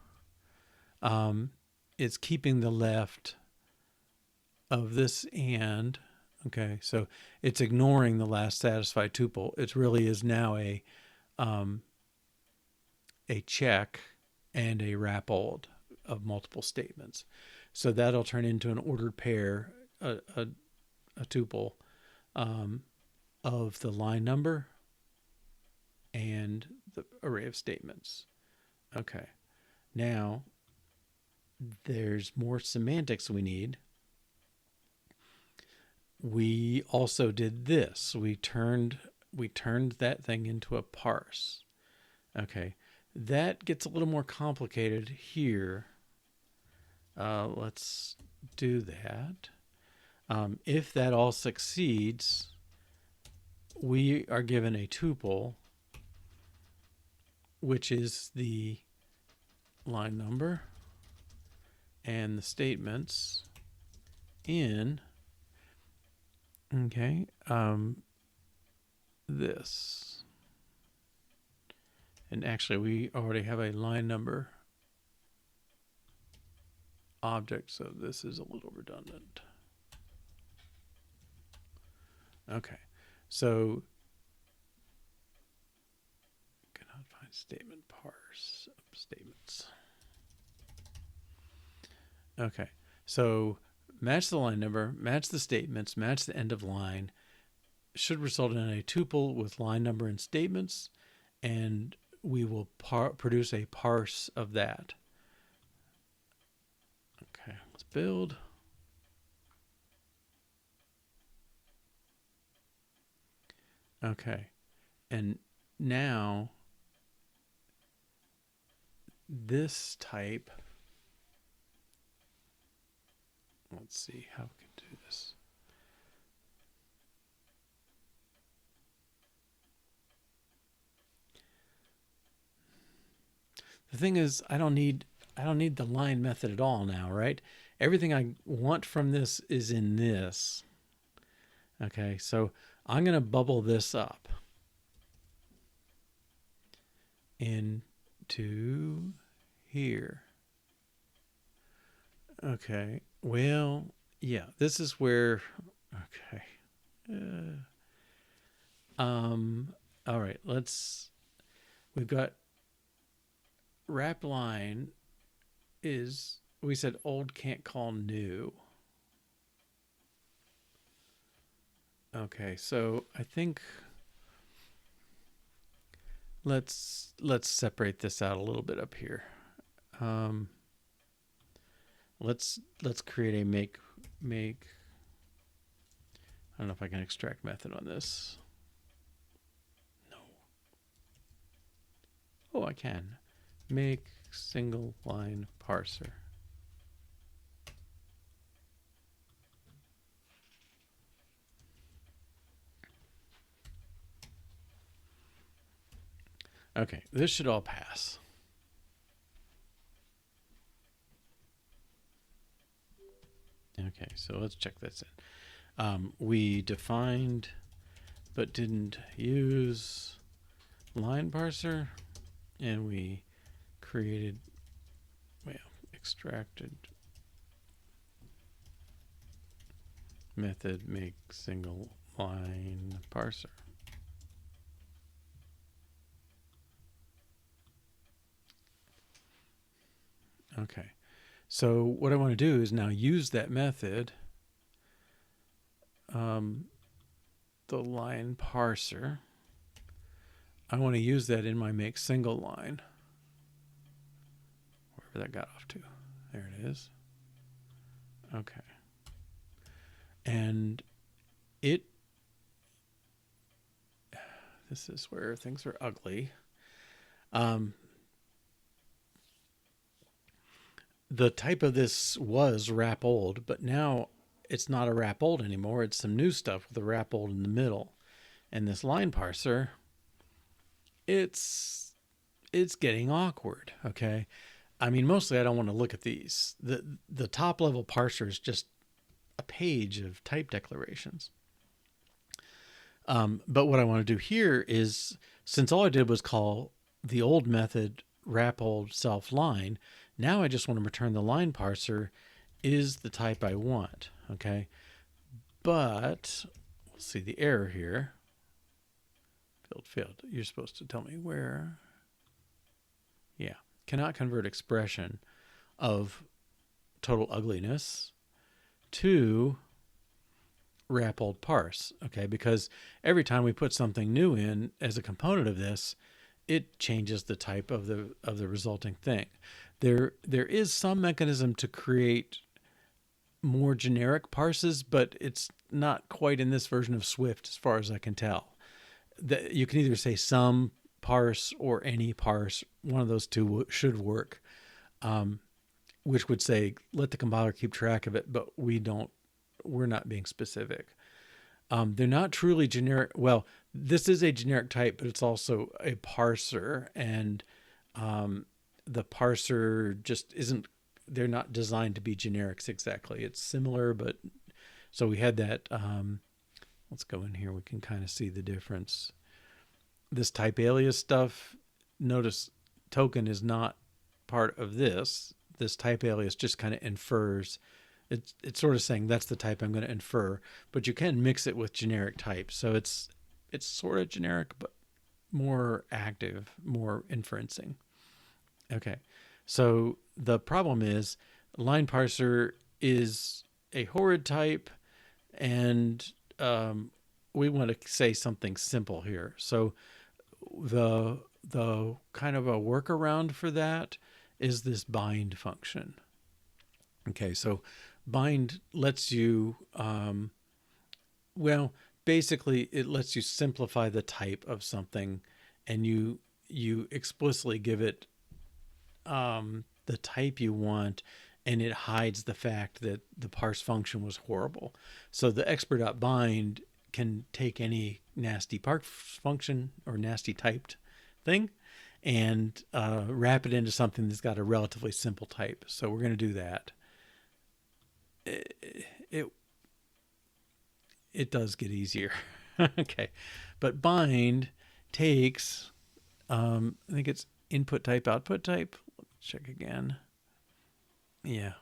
It's keeping the left of this and. Okay, so it's ignoring the last satisfied tuple. It really is now a check and a WrapOld of multiple statements. So that'll turn into an ordered pair, a tuple of the line number and the array of statements. Okay, now there's more semantics we need. We also did this. We turned that thing into a parse. Okay. That gets a little more complicated here. Let's do that. If that all succeeds, we are given a tuple, which is the line number and the statements in, okay, this. And actually, we already have a line number object, so this is a little redundant. Okay, so cannot find statement parse statements. Okay, so match the line number, match the statements, match the end of line, should result in a tuple with line number and statements, and we will produce a parse of that. Okay, let's build. Okay, and now this type, let's see how we can do this. The thing is, I don't need the line method at all now, right? Everything I want from this is in this. Okay, so I'm going to bubble this up into here. Okay, well, yeah, this is where, okay. All right, we've got wrap line is, we said old can't call new. Okay, so I think let's separate this out a little bit up here. Let's create a make. I don't know if I can extract method on this. No. Oh, I can. Make single line parser. Okay, this should all pass. Okay, so let's check this in. We defined but didn't use line parser, and we created, well, extracted method make single line parser. Okay, so what I want to do is now use that method, the line parser. I want to use that in my make single line, wherever that got off to. There it is. Okay, and this is where things are ugly. The type of this was WrapOld, but now it's not a WrapOld anymore. It's some new stuff with a WrapOld in the middle. And this line parser, it's getting awkward, okay? I mean, mostly I don't want to look at these. The top level parser is just a page of type declarations. But what I want to do here is, since all I did was call the old method WrapOld self line, now I just want to return the line parser is the type I want, okay? But we'll see the error here. Failed. You're supposed to tell me where. Yeah, cannot convert expression of total ugliness to WrapOld parse, okay? Because every time we put something new in as a component of this, it changes the type of the resulting thing. There is some mechanism to create more generic parses, but it's not quite in this version of Swift as far as I can tell. You can either say some parse or any parse, one of those two should work, which would say let the compiler keep track of it, but we're not being specific. They're not truly generic. Well, this is a generic type, but it's also a parser, and the parser just isn't, they're not designed to be generics exactly. It's similar, but so we had that. Let's go in here. We can kind of see the difference. This type alias stuff, notice token is not part of this. This type alias just kind of infers. It's sort of saying that's the type I'm going to infer, but you can mix it with generic types. So it's sort of generic, but more active, more inferencing. Okay. So the problem is line parser is a horrid type, and we want to say something simple here. So the kind of a workaround for that is this bind function. Okay, so bind lets you, well, basically it lets you simplify the type of something, and you explicitly give it the type you want, and it hides the fact that the parse function was horrible. So the expert.bind can take any nasty parse function or nasty typed thing and wrap it into something that's got a relatively simple type. So we're going to do that. It does get easier. Okay. But bind takes, I think it's input type, output type. Let's check again. Yeah.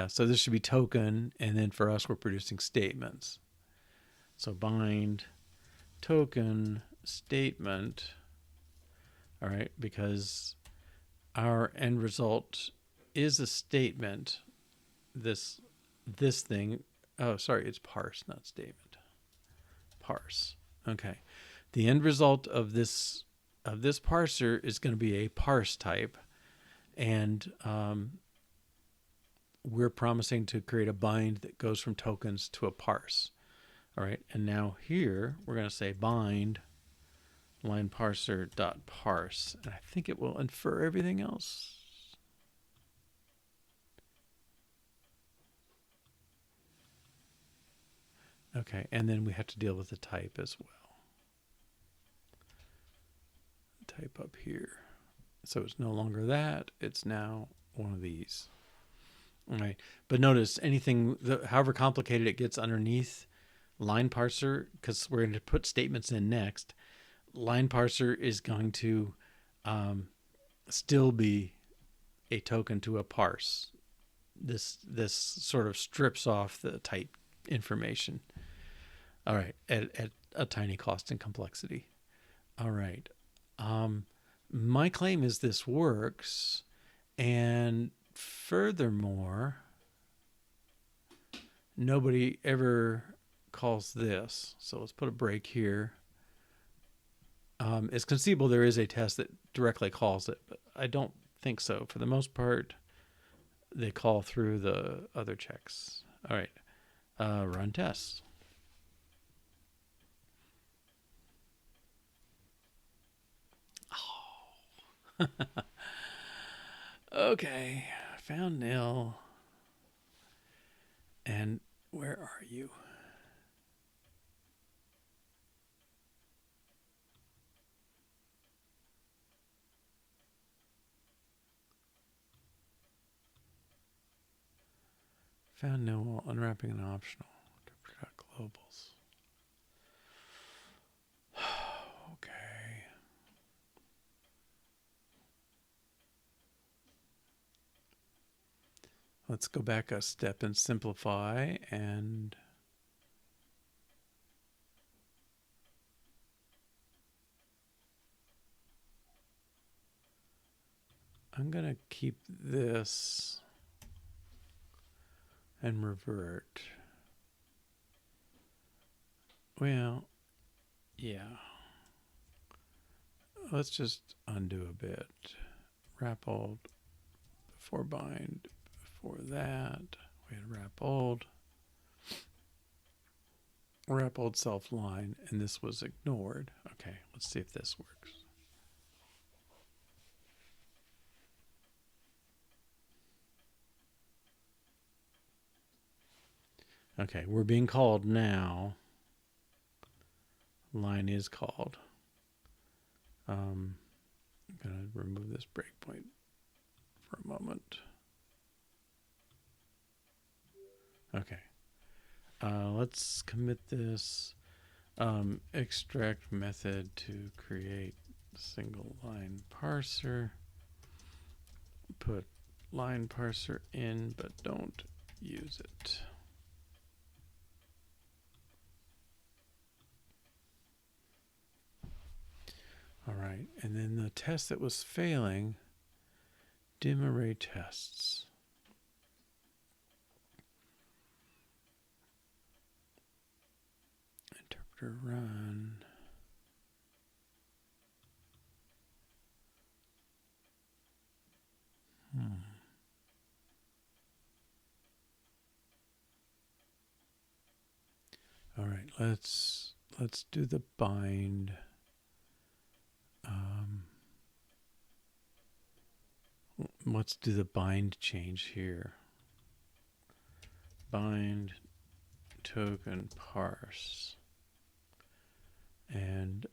So this should be token. And then for us, we're producing statements. So bind token statement. All right. Because our end result is a statement. This thing. Oh, sorry. It's parse, not statement. Parse. Okay. The end result of this parser is going to be a parse type, and we're promising to create a bind that goes from tokens to a parse. All right. And now here we're going to say bind lineparser.parse, and I think it will infer everything else. Okay, and then we have to deal with the type as well. Type up here. So it's no longer that, it's now one of these. All right, but notice anything, however complicated it gets underneath line parser, because we're going to put statements in next, line parser is going to still be a token to a parse. This sort of strips off the type information. All right, at a tiny cost and complexity. All right. My claim is this works, and furthermore, nobody ever calls this. So let's put a break here. It's conceivable there is a test that directly calls it, but I don't think so. For the most part, they call through the other checks. All right, run tests. Okay, found nil. And where are you? Found nil while unwrapping an optional. Globals. Okay. Let's go back a step and simplify, and I'm going to keep this and revert. Well, yeah. Let's just undo a bit. WrapOld before bind. Before that, we had WrapOld. WrapOld self line, and this was ignored. Okay, let's see if this works. Okay, we're being called now. Line is called. I'm going to remove this breakpoint for a moment. Okay. Let's commit this. Extract method to create single line parser. Put line parser in, but don't use it. All right, and then the test that was failing, dim array tests. Interpreter run. All right, let's do the bind. Let's do the bind change here. Bind token parse. And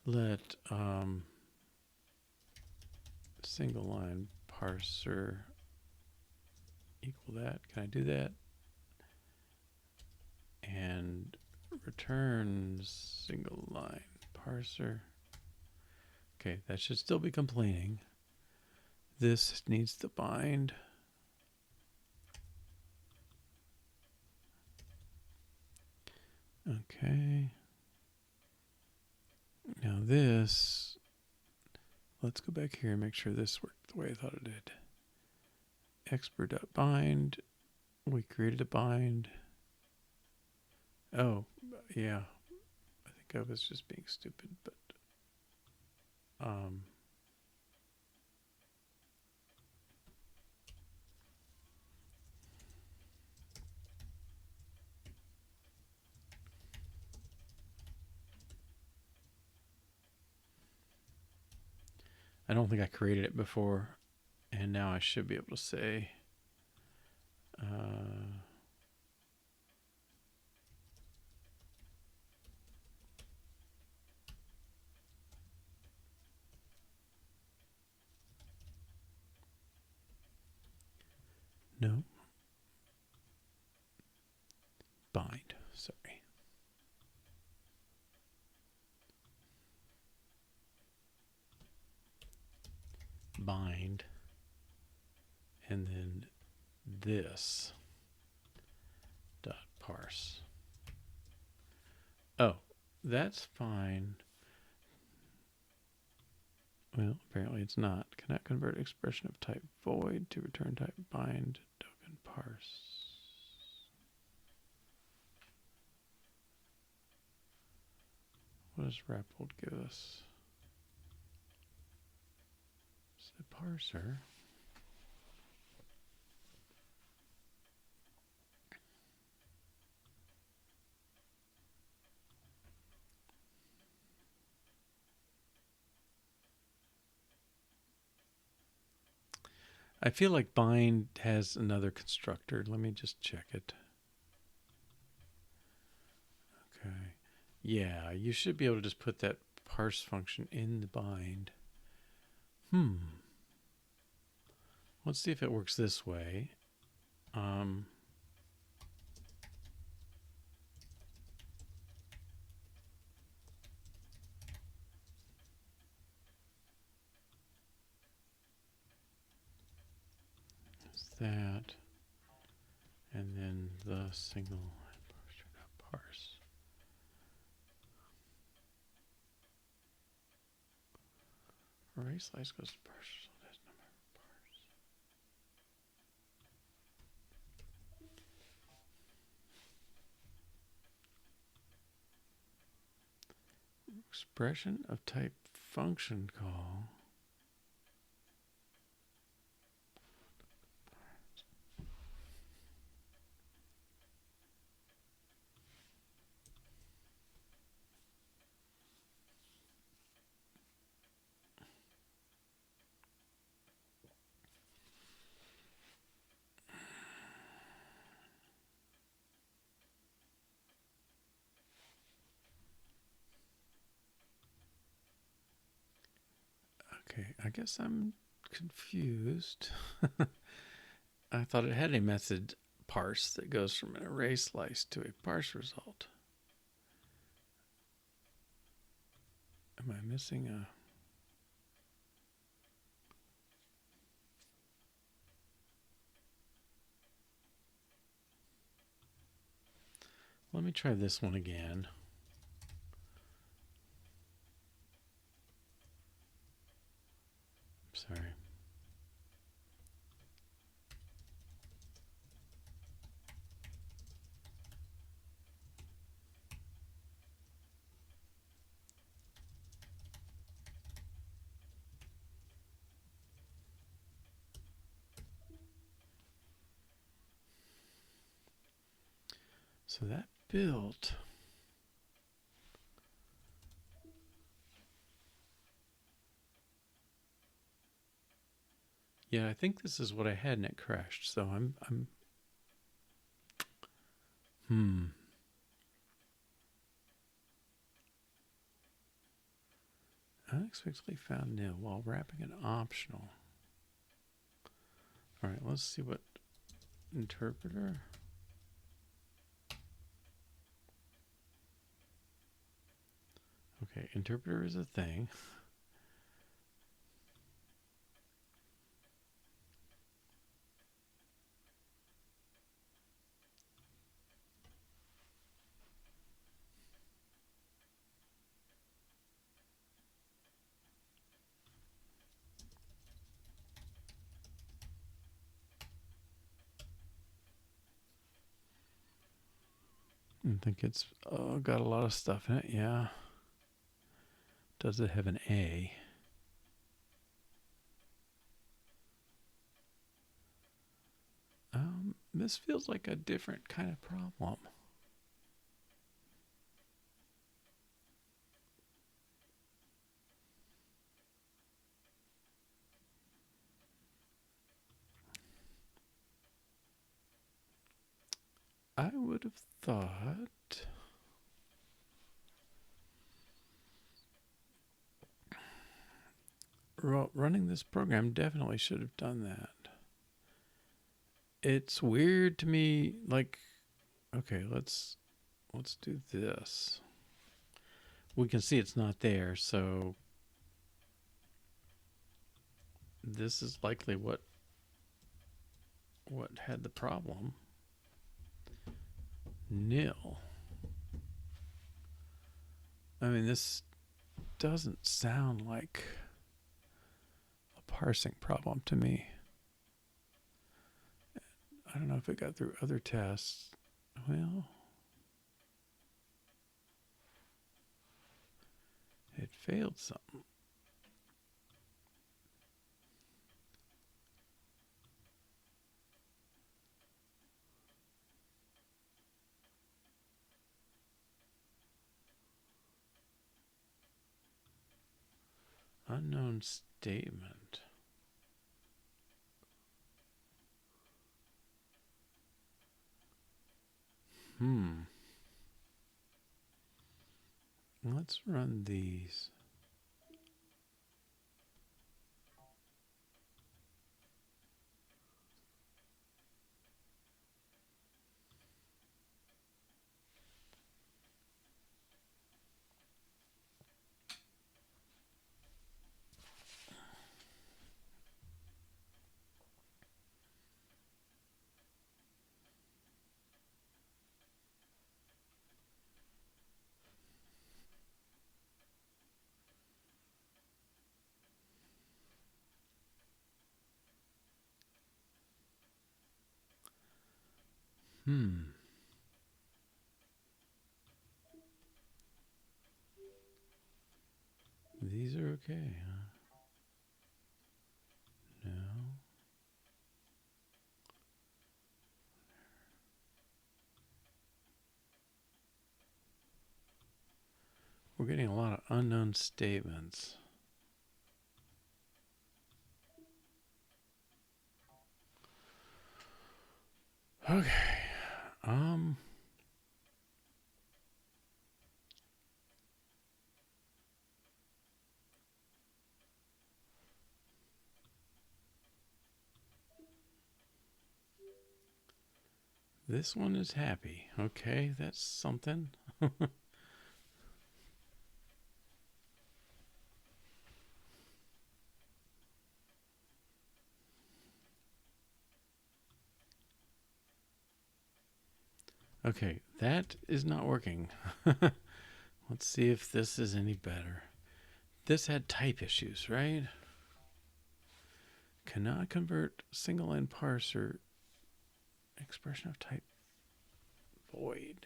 let single line parser equal that. Can I do that? And return single line parser. Okay, that should still be complaining. This needs the bind. Okay. Now this, let's go back here and make sure this worked the way I thought it did. Expert.bind. We created a bind. Oh, yeah. I think I was just being stupid, but I don't think I created it before, and now I should be able to say no. Bind, sorry. Bind, and then this dot parse. Oh, that's fine. Well, apparently it's not. Cannot convert expression of type void to return type bind token parse. What does WrapOld give us? It's a parser. I feel like bind has another constructor. Let me just check it. Okay. Yeah, you should be able to just put that parse function in the bind. Let's see if it works this way. That, and then the single parse. Array slice goes to parse, so that's number parse. Expression of type function call. Okay, I guess I'm confused. I thought it had a method parse that goes from an array slice to a parse result. Am I missing a... Let me try this one again. Sorry. So that built... Yeah, I think this is what I had and it crashed. So I'm Unexpectedly found nil while wrapping an optional. All right, let's see what interpreter. Okay, interpreter is a thing. I think it's got a lot of stuff in it. Yeah. Does it have an A? This feels like a different kind of problem. I would have thought running this program definitely should have done that. It's weird to me, like, okay, let's do this. We can see it's not there, so this is likely what had the problem. Nil. I mean, this doesn't sound like a parsing problem to me. I don't know if it got through other tests. Well, it failed something. Unknown statement. Let's run these. These are okay, huh? No. We're getting a lot of unknown statements. Okay. This one is happy. Okay, that's something. Okay, that is not working. Let's see if this is any better. This had type issues, right? Cannot convert single line parser expression of type void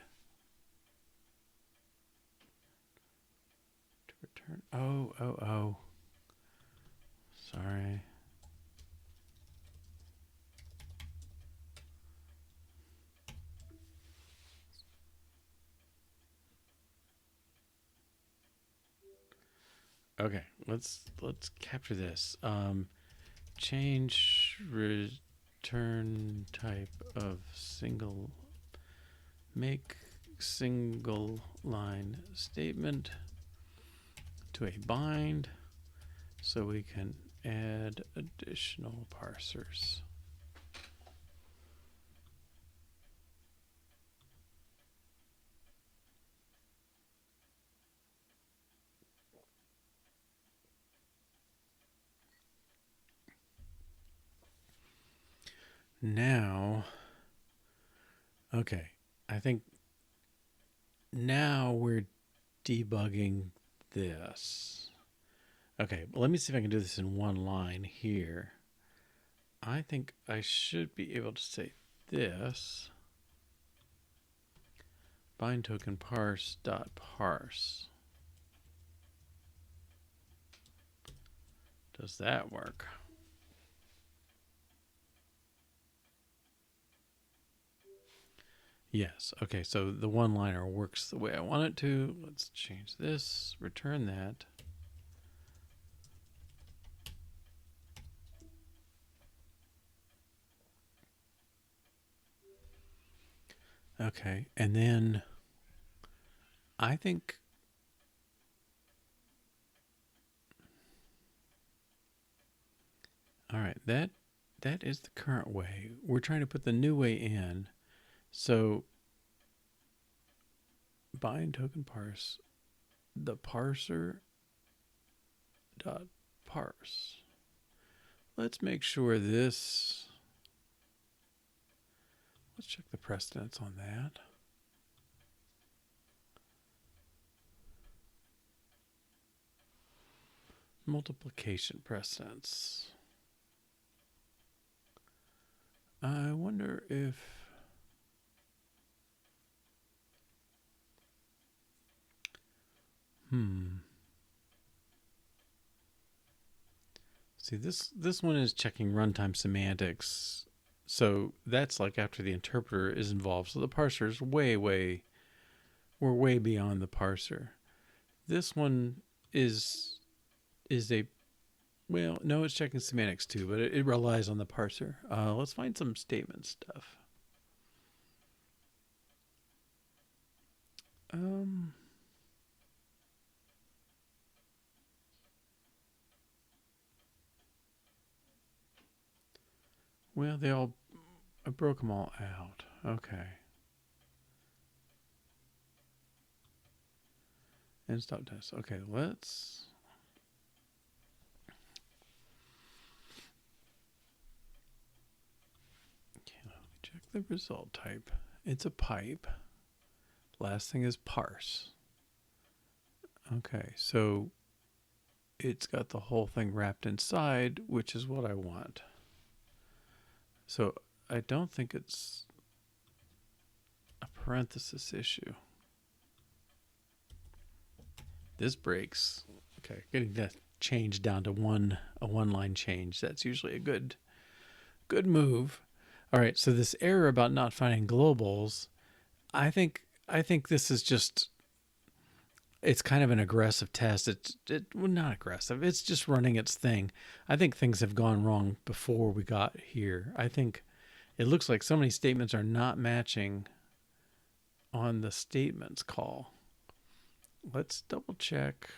to return. Oh. Sorry. Okay, let's capture this. Change return type of single. Make single line statement to a bind so we can add additional parsers. Now, okay, I think now we're debugging this. Okay, well, let me see if I can do this in one line here. I think I should be able to say this. Bind token parse dot parse. Does that work? Yes. Okay, so the one-liner works the way I want it to. Let's change this, return that. Okay, and then I think all right, that is the current way. We're trying to put the new way in. So bind token parse the parser dot parse. Let's make sure this. Let's check the precedence on that. Multiplication precedence. I wonder if see this one is checking runtime semantics. So that's like after the interpreter is involved. So the parser is we're way beyond the parser. This one is a, well, no, it's checking semantics too, but it relies on the parser. Let's find some statement stuff. Well, I broke them all out. Okay. And stop test. Okay, let's. Okay, let me check the result type. It's a pipe. Last thing is parse. Okay, so it's got the whole thing wrapped inside, which is what I want. So I don't think it's a parenthesis issue. This breaks. Okay, getting that change down to a one line change. That's usually a good move. All right, so this error about not finding globals, I think this is just, it's kind of an aggressive test. Well, not aggressive. It's just running its thing. I think things have gone wrong before we got here. I think it looks like so many statements are not matching on the statements call. Let's double check.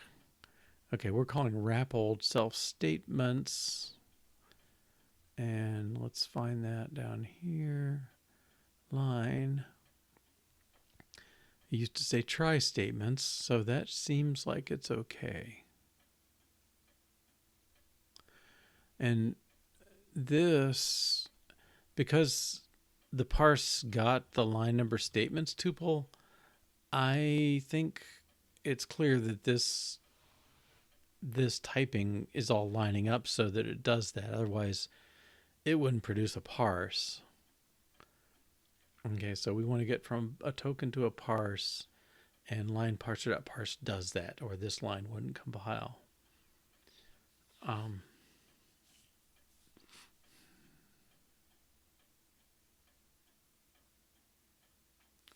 Okay, we're calling WrapOld self statements. And let's find that down here. line. It used to say try statements, so that seems like it's okay. And this, because the parse got the line number statements tuple, I think it's clear that this typing is all lining up so that it does that. Otherwise, it wouldn't produce a parse. Okay, so we want to get from a token to a parse, and lineParser.parse does that, or this line wouldn't compile.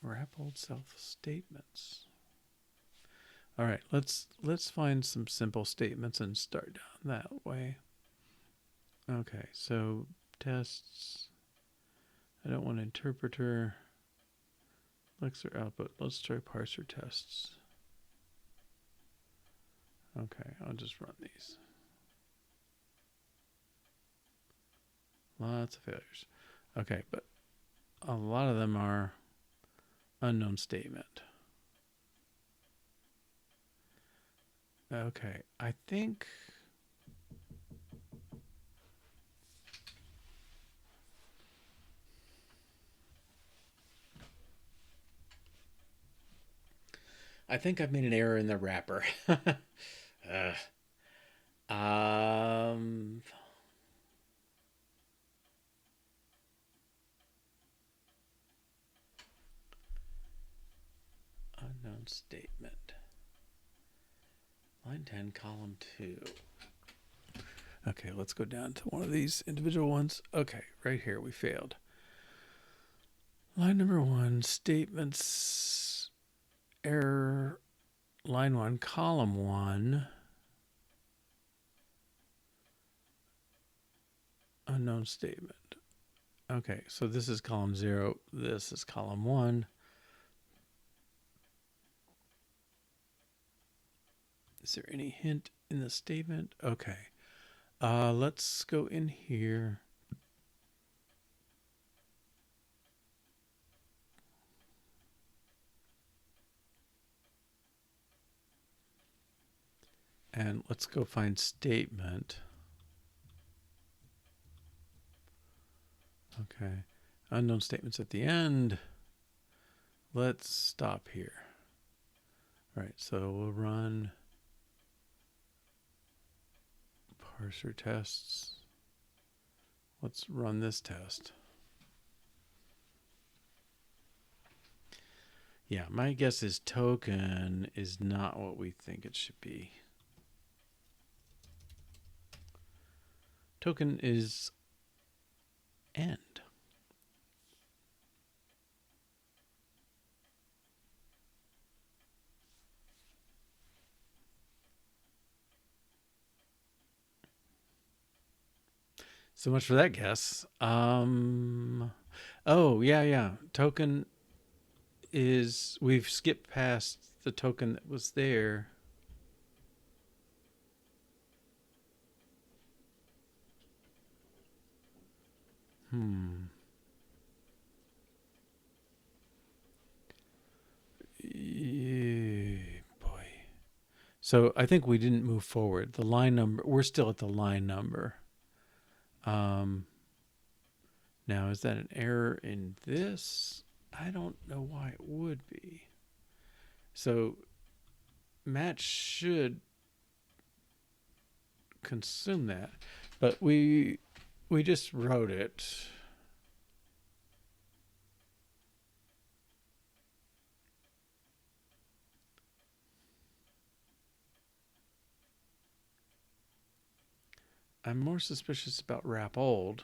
WrapOld self statements. All right, let's find some simple statements and start down that way. Okay, so tests. I don't want interpreter. Lexer output. Let's try parser tests. Okay, I'll just run these. Lots of failures. Okay, but a lot of them are unknown statement. Okay, I think I've made an error in the wrapper. Unknown statement. Line 10, column 2. Okay, let's go down to one of these individual ones. Okay, right here we failed. Line number 1, statements, error, line 1, column 1. Unknown statement. Okay, so this is column 0. This is column 1. Is there any hint in the statement? Okay. Let's go in here. And let's go find statement. Okay. Unknown statements at the end. Let's stop here. All right, so we'll run parser tests. Let's run this test. Yeah, my guess is token is not what we think it should be. Token is end. So much for that guess. Oh, yeah. Token is, we've skipped past the token that was there. Boy. So I think we didn't move forward. The line number, we're still at the line number. Now, is that an error in this? I don't know why it would be. So match should consume that, but we just wrote it. I'm more suspicious about WrapOld.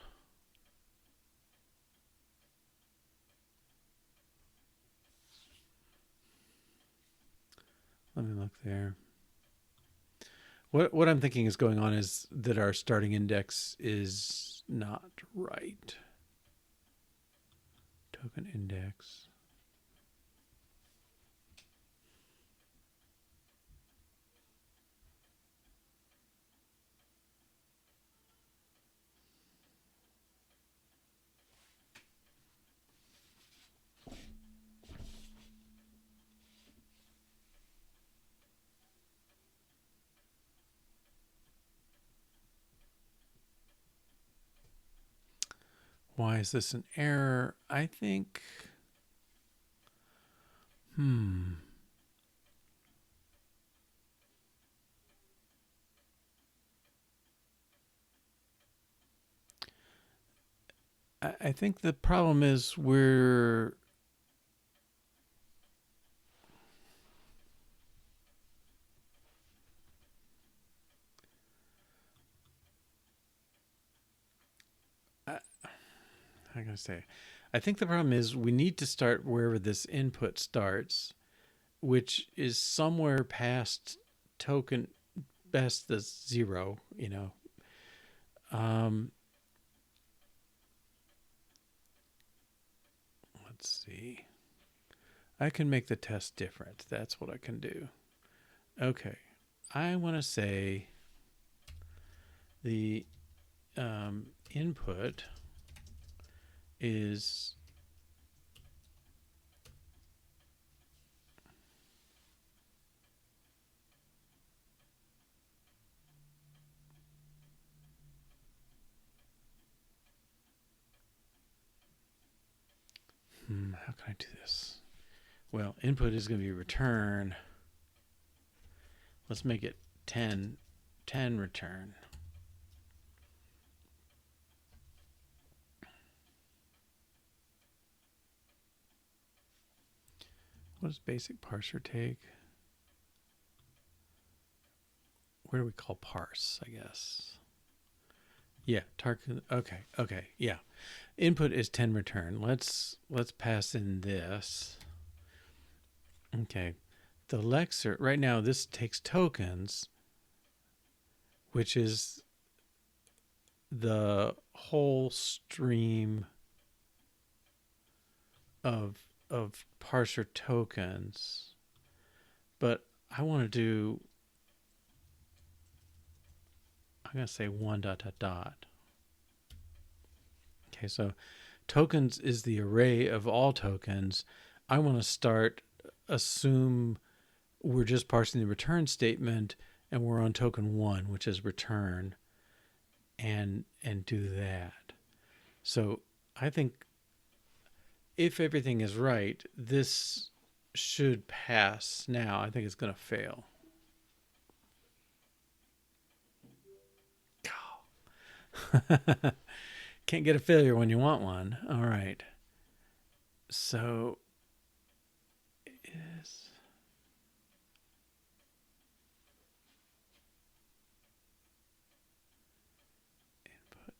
Let me look there. What I'm thinking is going on is that our starting index is not right. Token index. why is this an error? I think, I think the problem is how can I say? I think the problem is we need to start wherever this input starts, which is somewhere past token best the 0, you know. Let's see. I can make the test different. That's what I can do. Okay. I want to say the input is how can I do this? Well, input is going to be return. Let's make it 10 return. What does basic parser take? Where do we call parse, I guess? Yeah, okay, yeah. Input is 10 return. Let's pass in this. Okay. The lexer, right now this takes tokens, which is the whole stream of parser tokens. But I want to do, I'm going to say 1 ... Okay, so tokens is the array of all tokens. I want to assume we're just parsing the return statement and we're on token 1, which is return, and do that. So I think if everything is right, this should pass. Now I think it's going to fail. Can't get a failure when you want one. All right. So is input.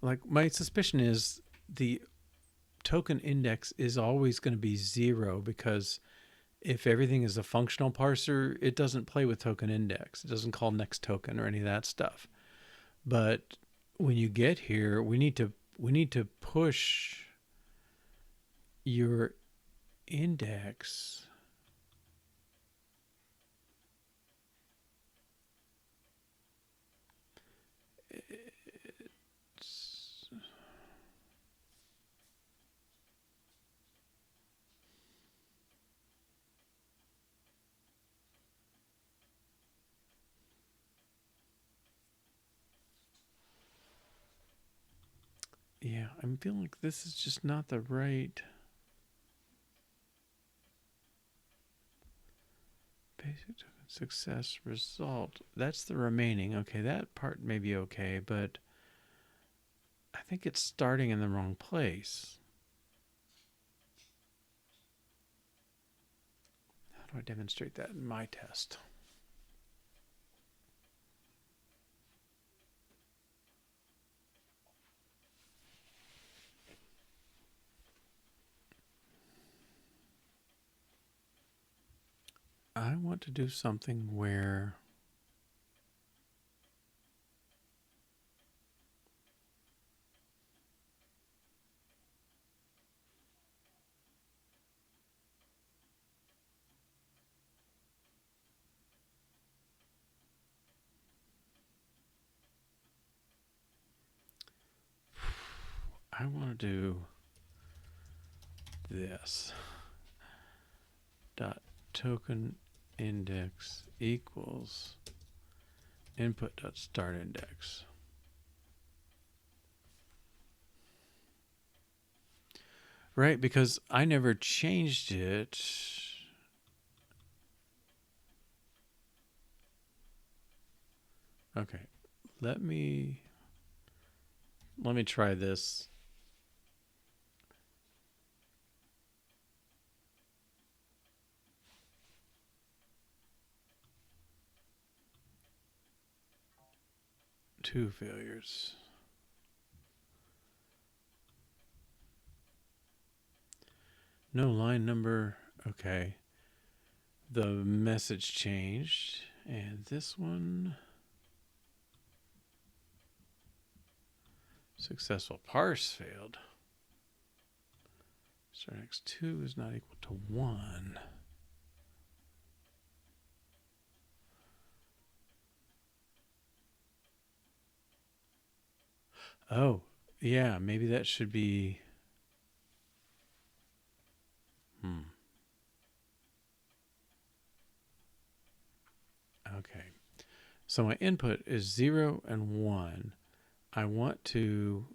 Like, my suspicion is the token index is always going to be 0, because if everything is a functional parser, it doesn't play with token index. It doesn't call next token or any of that stuff. But when you get here, we need to push your index. Yeah, I'm feeling like this is just not the right. Basic token success result. That's the remaining. Okay, that part may be okay, but I think it's starting in the wrong place. How do I demonstrate that in my test? I want to do something where I want to do this dot token index equals input.startIndex. Right, because I never changed it. Okay, let me try this. Two failures. No line number. Okay. The message changed. And this one. Successful parse failed. Start x2 is not equal to 1. Oh, yeah, maybe that should be... Okay. So my input is 0 and 1. I want to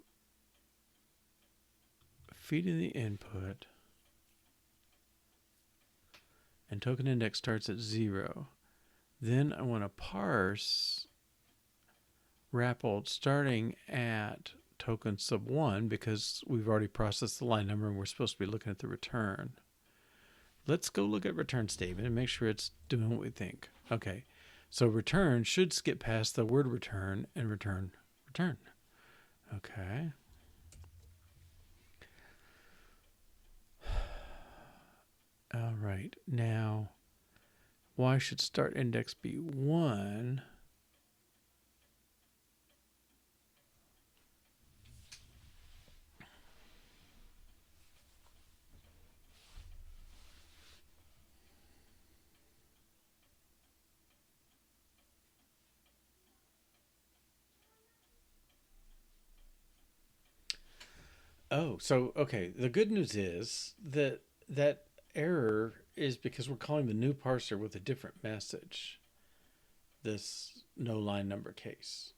feed in the input, and token index starts at 0. Then I want to parse WrapOld starting at token sub 1 because we've already processed the line number and we're supposed to be looking at the return. Let's go look at return statement and make sure it's doing what we think. Okay, so return should skip past the word return and return. Okay. All right, now why should start index be 1? Oh, so okay. The good news is that that error is because we're calling the new parser with a different message. This no line number case.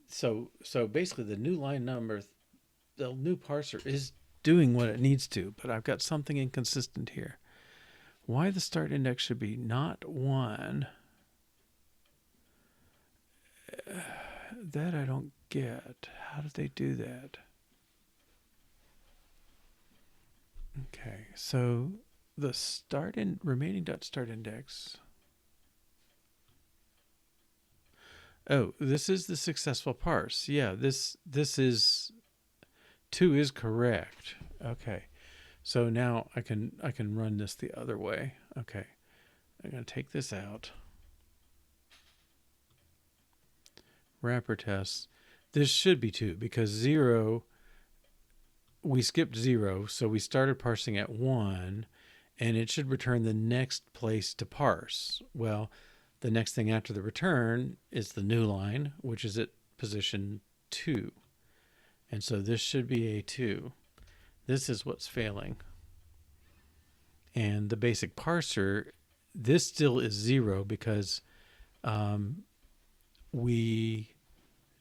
So basically, the new line number, the new parser is doing what it needs to, but I've got something inconsistent here. Why the start index should be not 1? That I don't get. How did they do that? Okay, so the remaining dot start index. Oh, this is the successful parse. Yeah, this is 2 is correct. Okay, so now I can run this the other way. Okay, I'm gonna take this out. Wrapper tests. This should be 2 because 0. We skipped 0, so we started parsing at 1, and it should return the next place to parse. Well, the next thing after the return is the new line, which is at position 2. And so this should be a 2. This is what's failing. And the basic parser, this still is 0 because we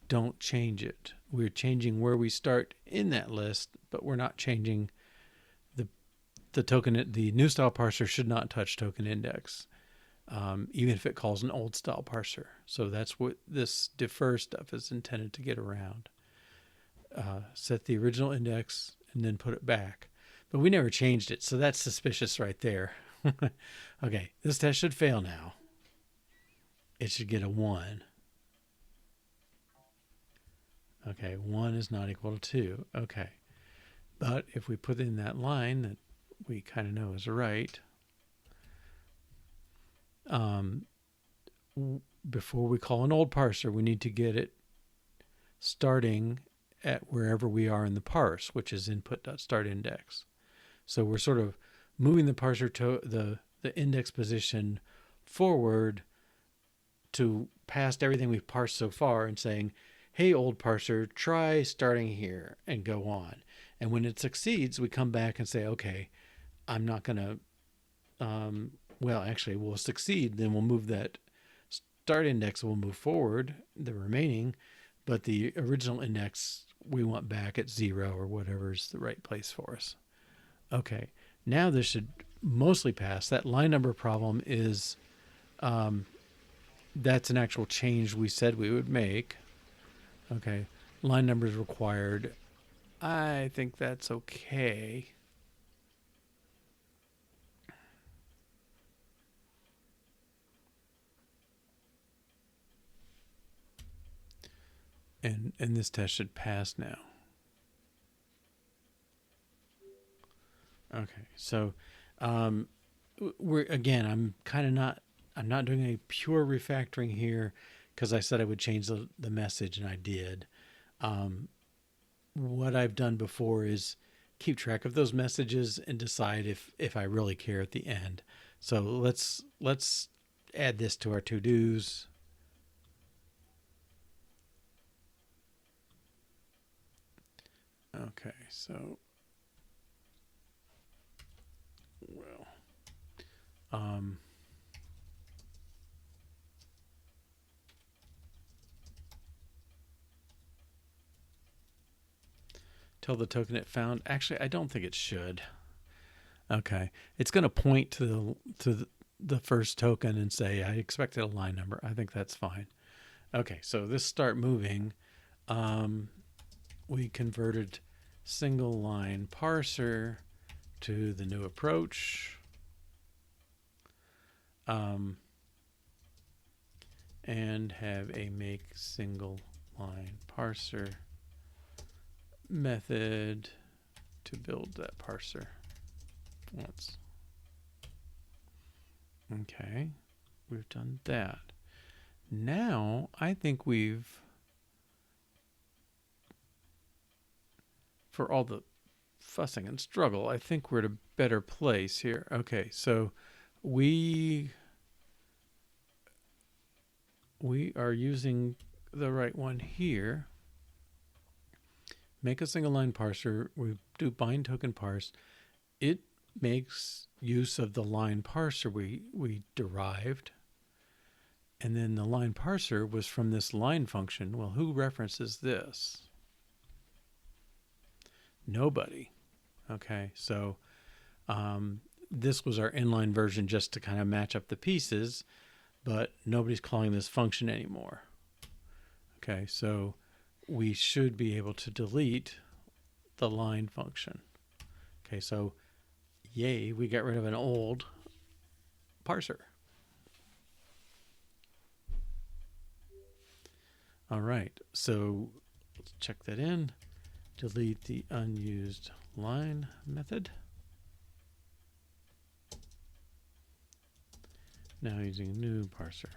don't change it. We're changing where we start in that list, but we're not changing the token. The new style parser should not touch token index, even if it calls an old style parser. So that's what this defer stuff is intended to get around. Set the original index and then put it back. But we never changed it, so that's suspicious right there. Okay, this test should fail now. It should get a 1. Okay, 1 is not equal to 2. Okay. But if we put in that line that we kind of know is right, before we call an old parser, we need to get it starting at wherever we are in the parse, which is input.startIndex. So we're sort of moving the parser to the index position forward to past everything we've parsed so far and saying, hey, old parser, try starting here and go on. And when it succeeds, we come back and say, okay, I'm not going to well, actually, we'll succeed. Then we'll move that start index, we'll move forward, the remaining, but the original index we want back at 0 or whatever is the right place for us. Okay, now this should mostly pass. That line number problem is, that's an actual change we said we would make. Okay, line number is required. I think that's okay. And this test should pass now. Okay, so we're again. I'm not doing a pure refactoring here because I said I would change the message, and I did. What I've done before is keep track of those messages and decide if I really care at the end. So let's add this to our to-dos. Okay, so well, tell the token it found. Actually, I don't think it should. Okay, it's going to point to the first token and say I expected a line number. I think that's fine. Okay, so this start moving. We converted singleLineParser to the new approach. And have a makeSingleLineParser method to build that parser once. Okay, we've done that. Now I think we've, for all the fussing and struggle, I think we're at a better place here. Okay, so we are using the right one here. Make a single line parser. We do bind token parse. It makes use of the line parser we derived. And then the line parser was from this line function. Well, who references this? Nobody. Okay, so this was our inline version just to kind of match up the pieces, but nobody's calling this function anymore. Okay, so we should be able to delete the line function. Okay, so yay, we got rid of an old parser. All right, so let's check that in. Delete the unused line method. Now using a new parser.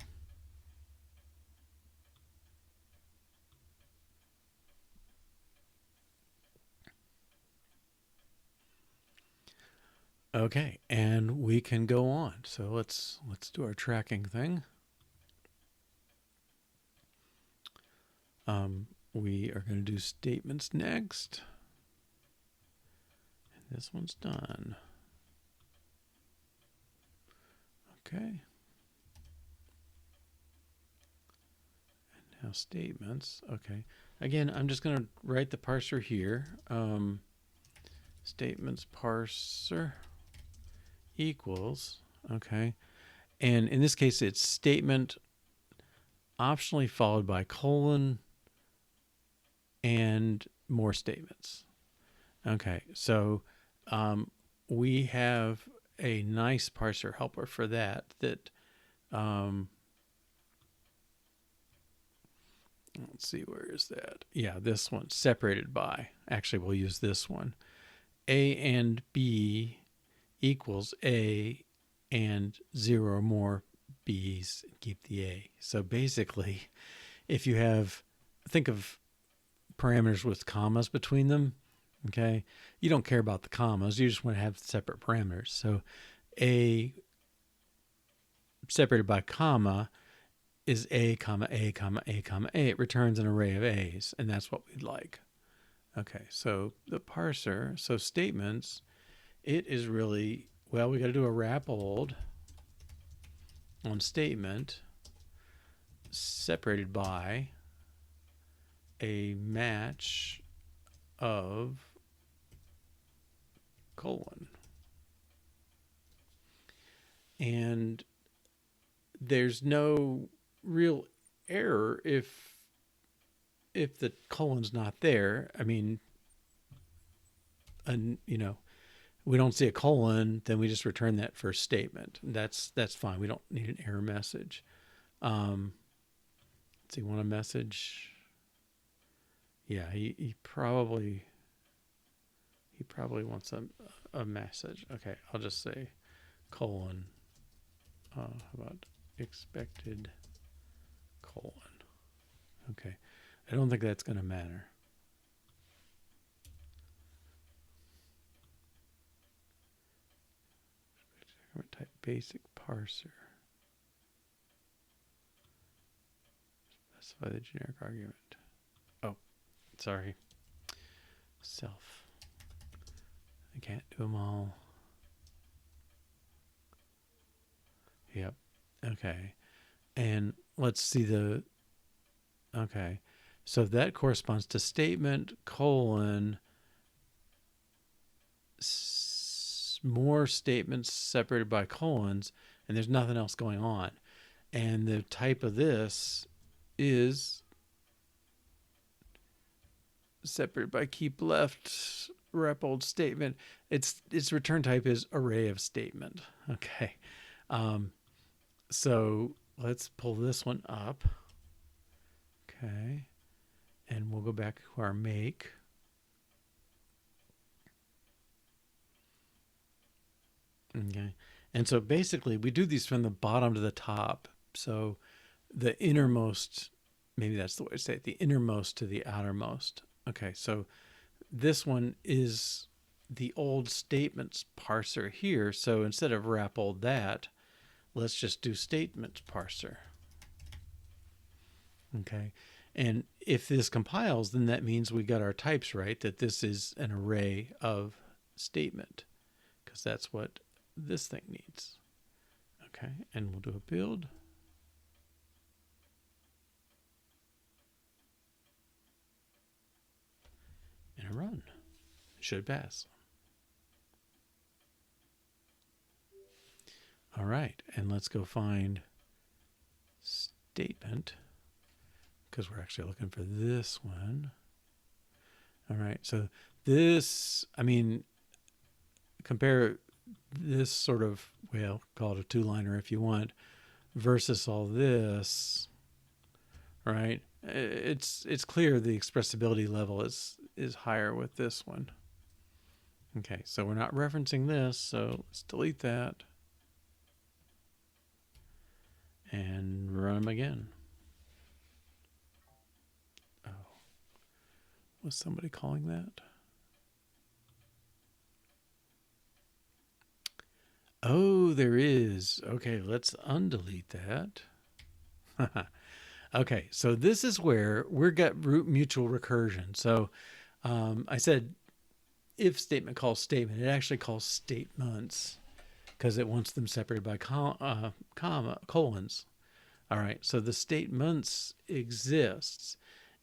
Okay, and we can go on. So let's do our tracking thing. We are going to do statements next. And this one's done. Okay. And now statements. Okay. Again, I'm just going to write the parser here. Statements parser equals, okay. And in this case, it's statement optionally followed by colon and more statements. Okay, so we have a nice parser helper for that let's see, where is that? Yeah, this one, separated by. Actually, we'll use this one. A and B equals A and 0 or more B's, keep the A. So basically, if you have, think of parameters with commas between them, okay? You don't care about the commas. You just want to have separate parameters. So A separated by comma is A, comma, A, comma, A, comma, A. It returns an array of A's, and that's what we'd like. Okay, so the parser, so statements, it is really Well, we got to do a WrapOld on statement separated by a match of colon. And there's no real error if the colon's not there. I mean, and we don't see a colon, then we just return that first statement. That's fine. We don't need an error message. Let's see, want a message? Yeah, he probably wants a message. Okay, I'll just say colon. How about expected colon? Okay, I don't think that's going to matter. Type basic parser. Specify the generic argument. Oh, sorry. Self. I can't do them all. Yep. Okay. And let's see the. Okay. So that corresponds to statement colon more statements separated by colons, and there's nothing else going on. And the type of this is separated by keep left WrapOld statement. Its return type is array of statement. Okay. So let's pull this one up. Okay. And we'll go back to our make. Okay. And so basically we do these from the bottom to the top. So the innermost, maybe that's the way to say it, the innermost to the outermost. Okay. So this one is the old statements parser here. So instead of WrapOld that, let's just do statements parser. Okay. And if this compiles, then that means we got our types right, that this is an array of statement, because that's what this thing needs. Okay, and we'll do a build. And a run. It should pass. All right, and let's go find statement, because we're actually looking for this one. All right, so this, I mean, compare this sort of, well, call it a two-liner if you want, versus all this, right? It's clear the expressibility level is higher with this one. Okay, so we're not referencing this, so let's delete that. And run them again. Oh, was somebody calling that? Oh, there is. Okay, let's undelete that. Okay, so this is where we've got root mutual recursion. So I said if statement calls statement, it actually calls statements because it wants them separated by colons. All right, so the statements exists.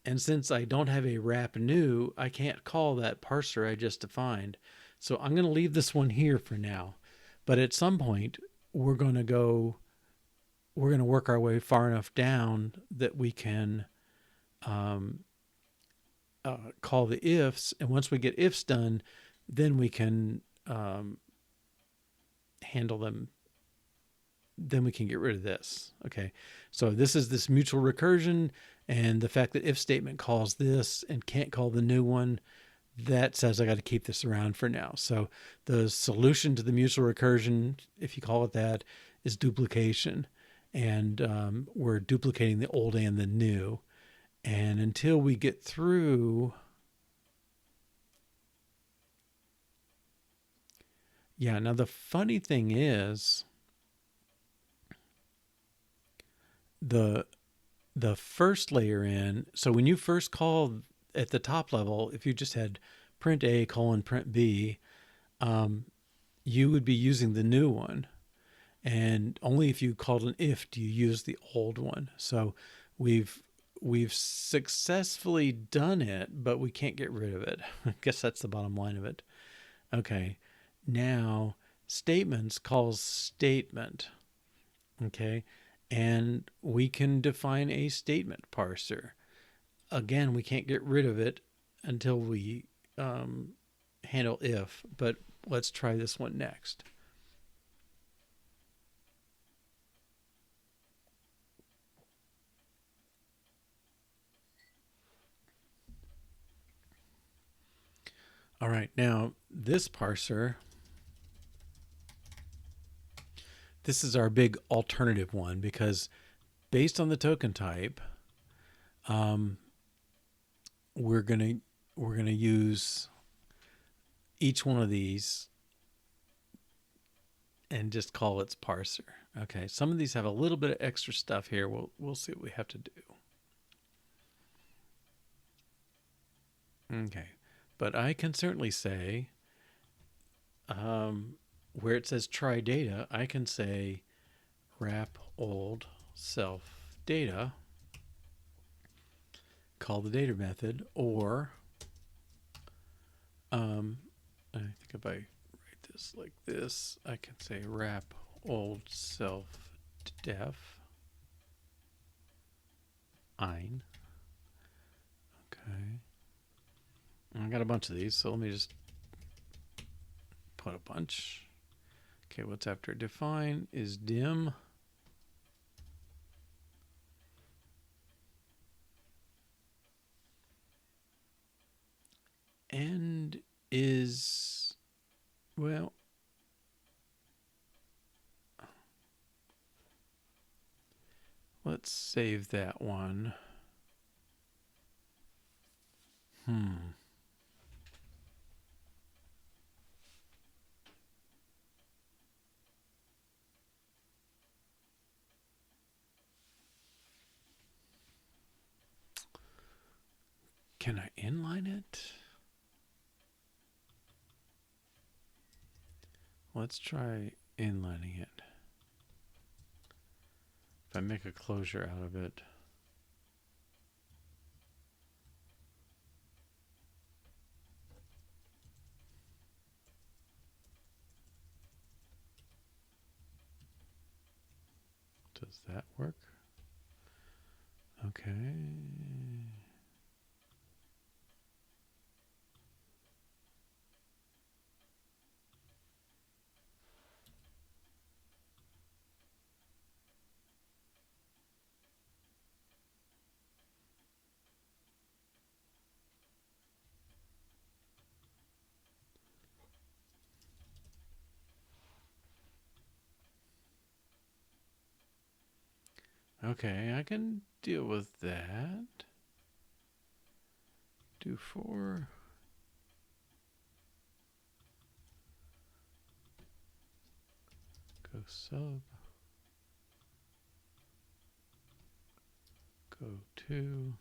And since I don't have a wrap new, I can't call that parser I just defined. So I'm going to leave this one here for now. But at some point, we're going to work our way far enough down that we can call the ifs. And once we get ifs done, then we can handle them. Then we can get rid of this. Okay. So this is this mutual recursion, and the fact that if statement calls this and can't call the new one, that says I got to keep this around for now. So the solution to the mutual recursion, if you call it that, is duplication. And we're duplicating the old and the new. And until we get through, yeah, now the funny thing is, the first layer in, so when you first call at the top level, if you just had print A : print B, you would be using the new one. And only if you called an if do you use the old one. So we've successfully done it, but we can't get rid of it. I guess that's the bottom line of it. Okay. Now statements calls statement. Okay. And we can define a statement parser. Again, we can't get rid of it until we handle if, but let's try this one next. All right, now this parser, this is our big alternative one because based on the token type, we're gonna use each one of these and just call its parser. Okay, some of these have a little bit of extra stuff here. We'll see what we have to do. Okay, but I can certainly say where it says try data, I can say WrapOld self data, call the data method, or I think if I write this like this, I can say WrapOld self def ein. Okay. I got a bunch of these, so let me just put a bunch. Okay, what's after define is dim. End is, well, let's save that one. Can I inline it? Let's try inlining it. If I make a closure out of it. Does that work? Okay. Okay, I can deal with that. Do for. Go sub. Go to.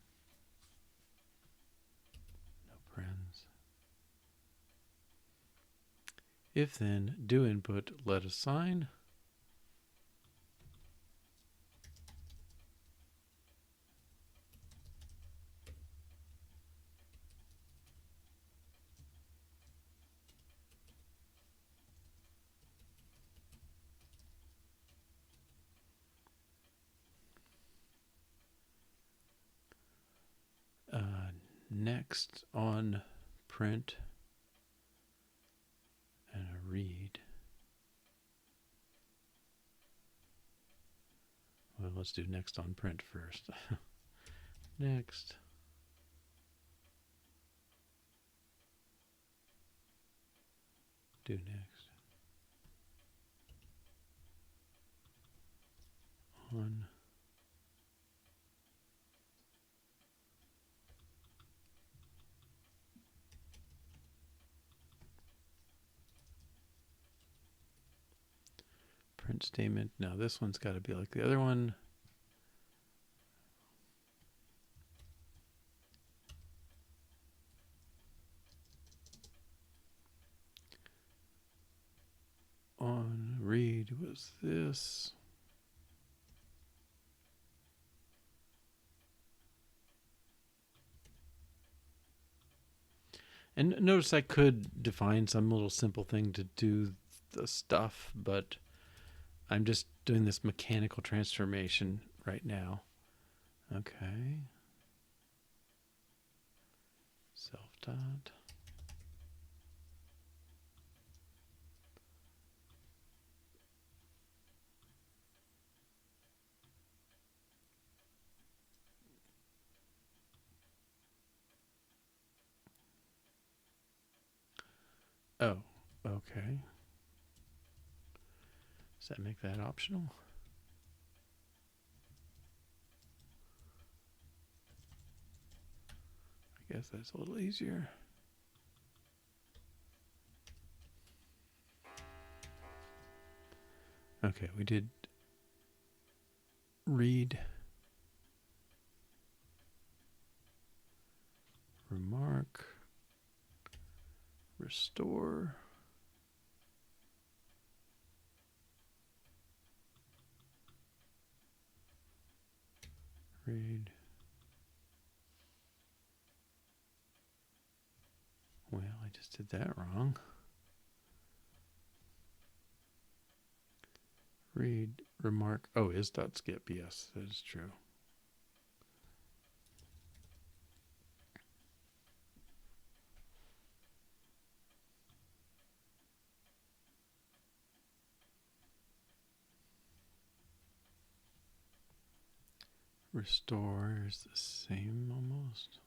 No parens. If then, do input, let assign. Next on print and a read. Well, let's do next on print first. Next. Do next. On. Print statement. Now this one's got to be like the other one. was this. And notice I could define some little simple thing to do the stuff, but I'm just doing this mechanical transformation right now. Okay. Self dot. Oh, okay. Does that make that optional? I guess that's a little easier. Okay, we did read, remark, restore, read. Well, I just did that wrong. Read, remark. Oh, is.skip. Yes, that is true. Restore is the same almost.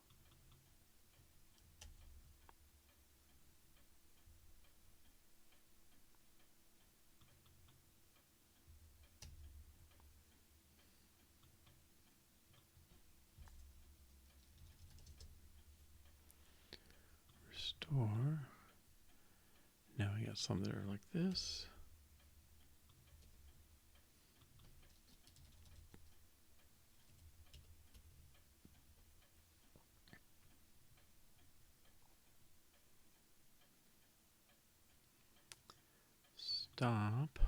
Restore. Now we got some that are like this. Stop.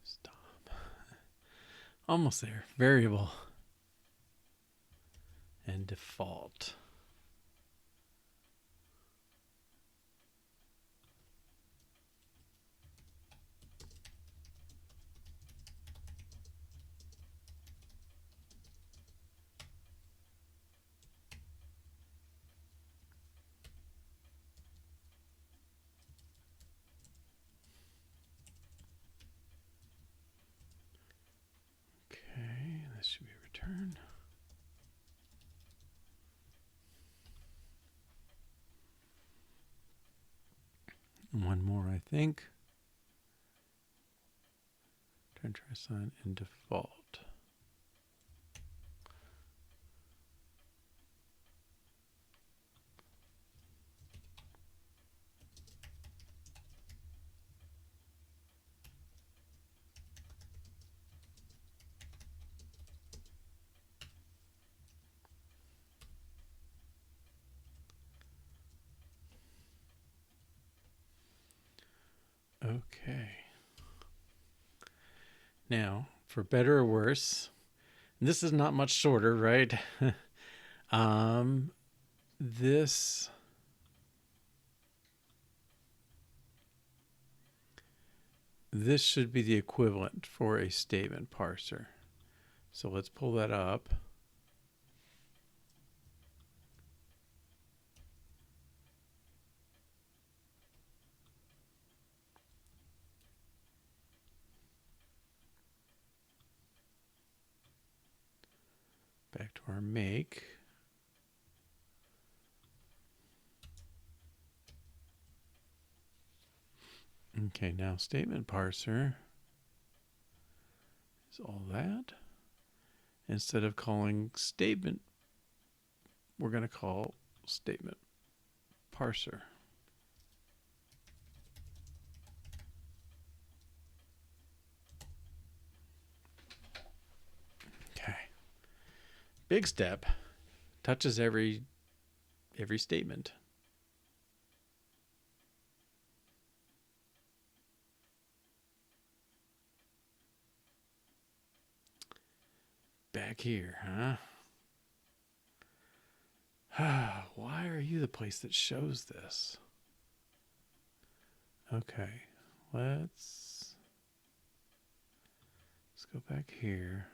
Stop. Almost there. Variable. And default. Okay, this should be returned. One more, I think. Try sign and default. Okay. Now, for better or worse, this is not much shorter, right? This should be the equivalent for a statement parser. So let's pull that up. Back to our make. Okay, now statement parser is all that. Instead of calling statement, we're going to call statement parser. Okay. Big step. Touches every statement. Back here, huh? Why are you the place that shows this? Okay, let's go back here.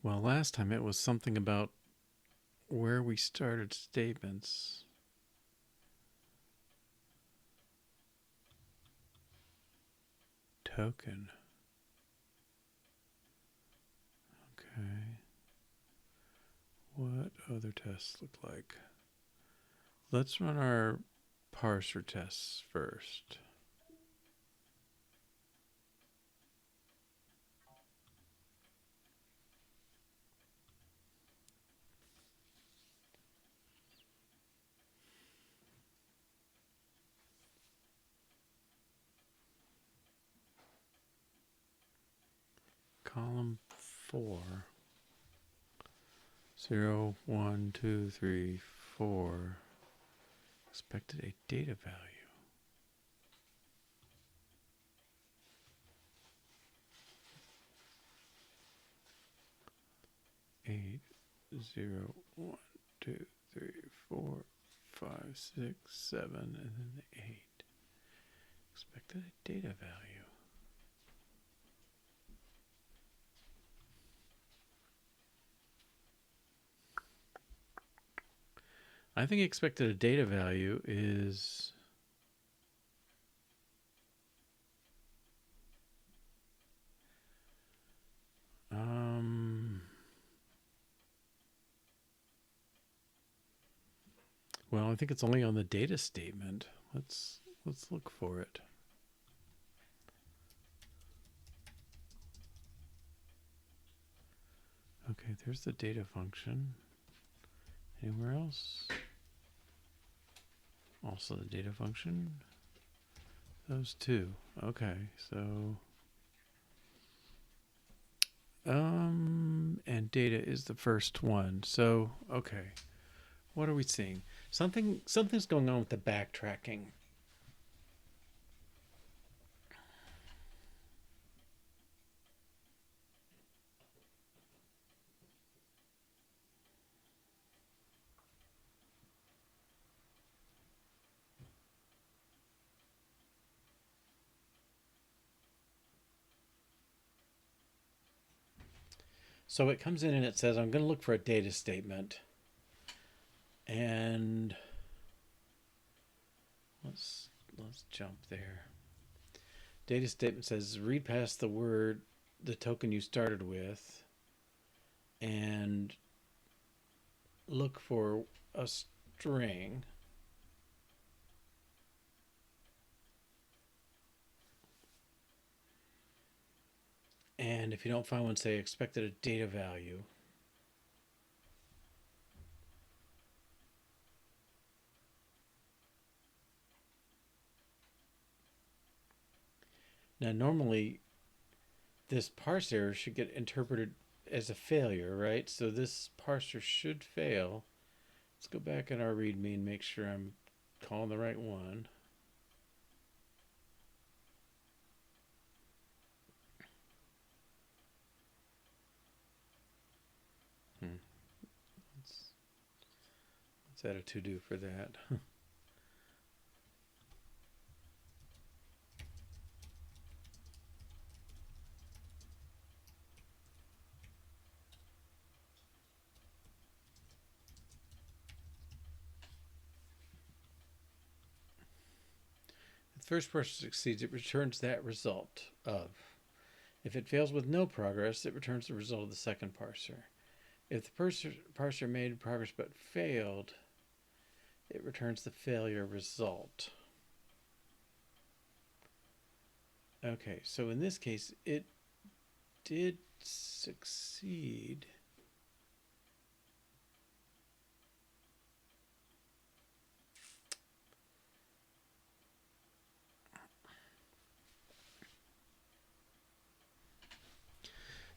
Well, last time it was something about where we started statements. Token. Okay. What other tests look like? Let's run our parser tests first. Column 4. 0, 1, 2, 3, 4. Expected a data value. 8, 0, 1, 2, 3, 4, 5, 6, 7, and then the 8. Expected a data value. I think expected a data value is well, I think it's only on the data statement. Let's look for it. Okay, there's the data function. Anywhere else? Also the data function. Those two. Okay, so and data is the first one. So, okay. What are we seeing? Something's going on with the backtracking. So it comes in and it says, I'm going to look for a data statement. And let's jump there. Data statement says read past the word, the token you started with, and look for a string. And if you don't find one, say expected a data value. Now, normally, this parser should get interpreted as a failure, right? So this parser should fail. Let's go back in our README and make sure I'm calling the right one. Let's add a to-do for that. first parser succeeds, it returns that result of. If it fails with no progress, it returns the result of the second parser. If the parser made progress but failed, it returns the failure result. Okay, so in this case, it did succeed.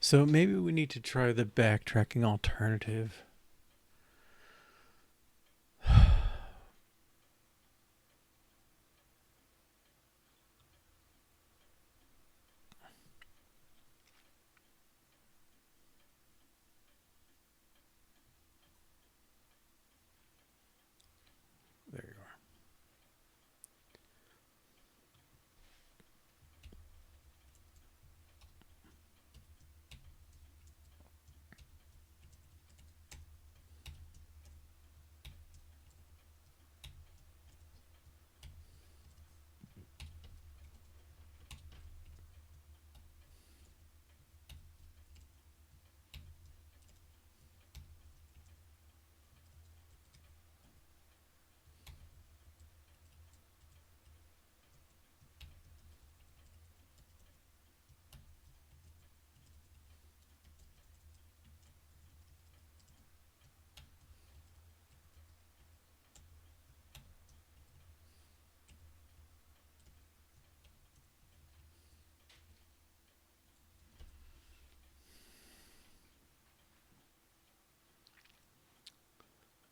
So maybe we need to try the backtracking alternative. There you are.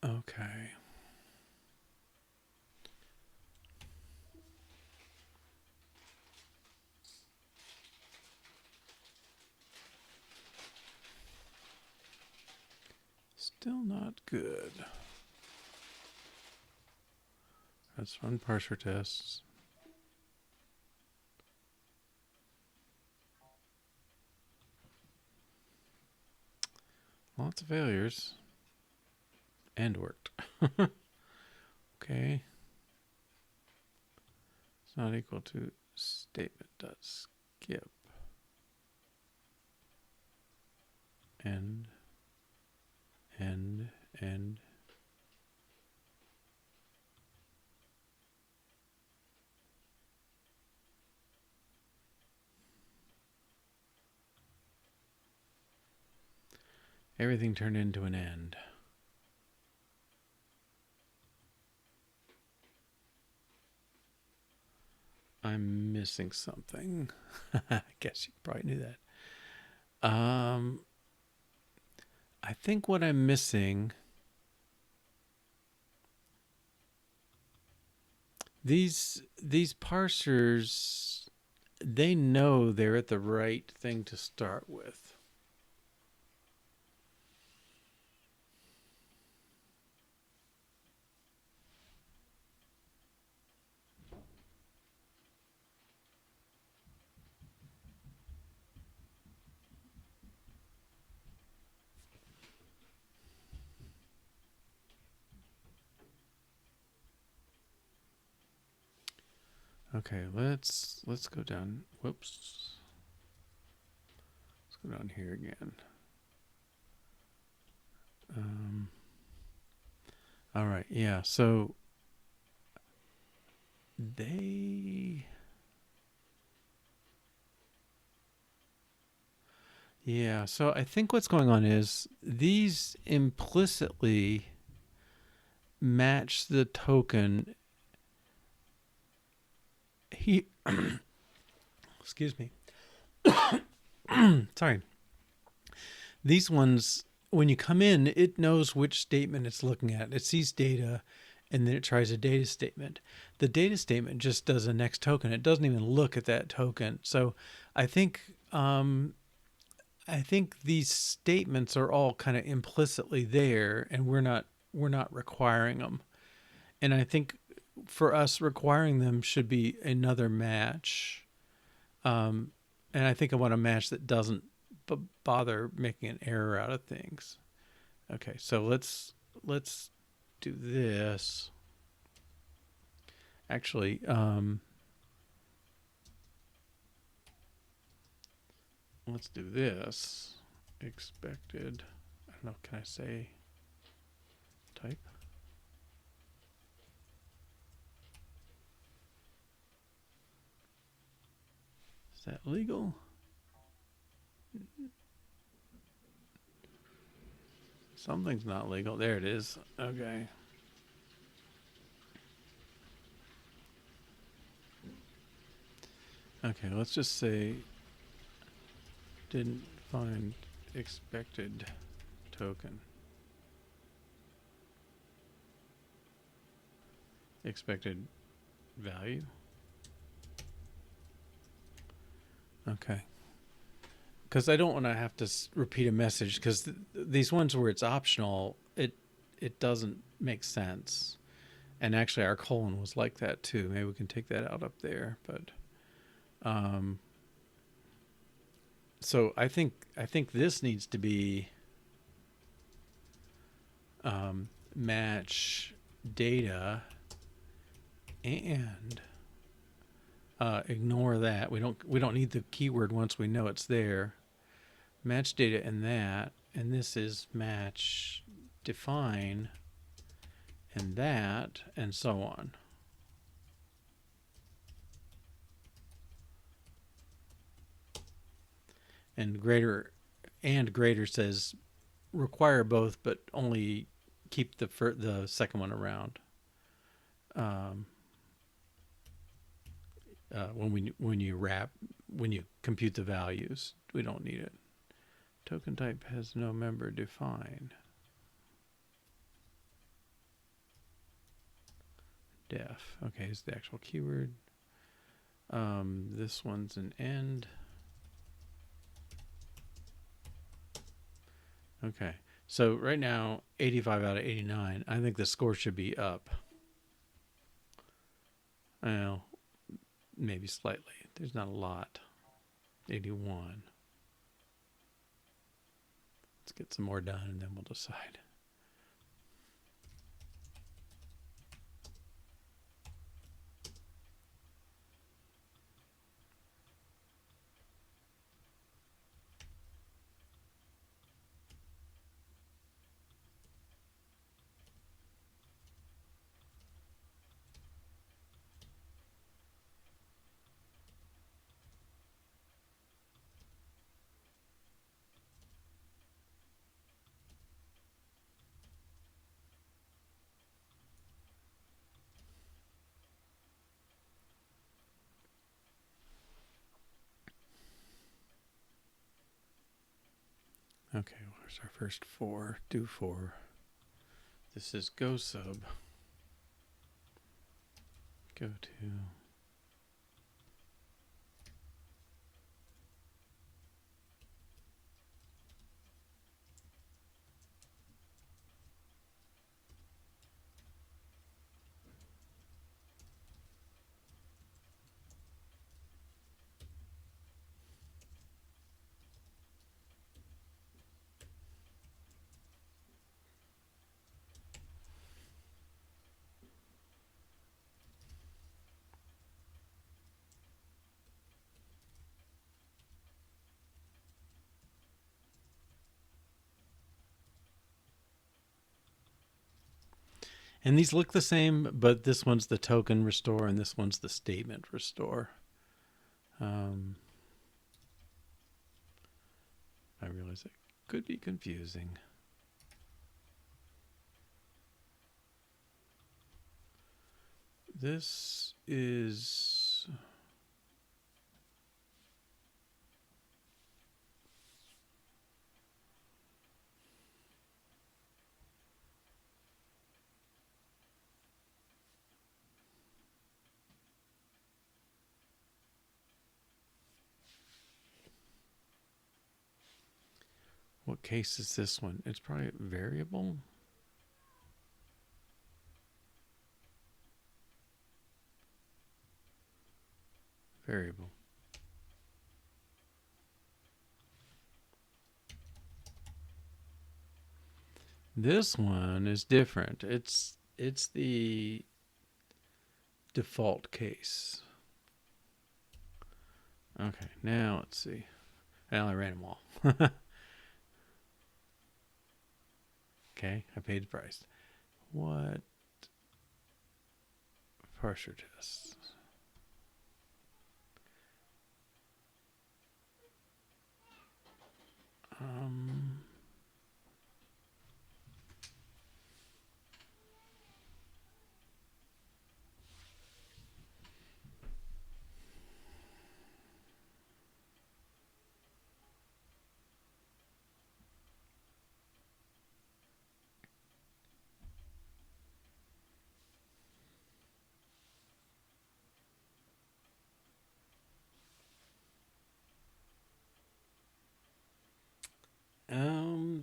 Okay. Still not good. Let's run parser tests. Lots of failures. And worked. Okay. It's not equal to statement.skip. End. Everything turned into an end. I'm missing something. I guess you probably knew that. I think what I'm missing, these parsers, they know they're at the right thing to start with. Okay, let's go down. Whoops. Let's go down here again. All right, yeah, so yeah, so I think what's going on is these implicitly match the token. Excuse me. Sorry. These ones, when you come in, it knows which statement it's looking at. It sees data, and then it tries a data statement. The data statement just does a next token. It doesn't even look at that token. So I think these statements are all kind of implicitly there, and we're not requiring them. And I think for us, requiring them should be another match. And I think I want a match that doesn't bother making an error out of things. Okay, so let's do this. Actually, let's do this. Expected, I don't know, can I say type? Is that legal? Something's not legal. There it is. Okay. Okay, let's just say didn't find expected token. Expected value. Okay. Because I don't want to have to repeat a message, because these ones where it's optional, it doesn't make sense. And actually our colon was like that too. Maybe we can take that out up there, but so I think this needs to be match data and ignore that. We don't need the keyword once we know it's there. Match data and that, and this is match define and that, and so on. And greater says require both, but only keep the second one around. When you compute the values, we don't need it. Token type has no member defined. Def. Okay, is the actual keyword. This one's an end. Okay, so right now 85 out of 89. I think the score should be up. Well, maybe slightly. There's not a lot. 81. Let's get some more done and then we'll decide. Okay, where's our first for? Do for. This is go sub. Go to. And these look the same, but this one's the token restore and this one's the statement restore. I realize it could be confusing. This is... What case is this one? It's probably variable. Variable. This one is different. It's the default case. Okay, now let's see. Well, I ran them all. Okay, I paid the price. What parser tests?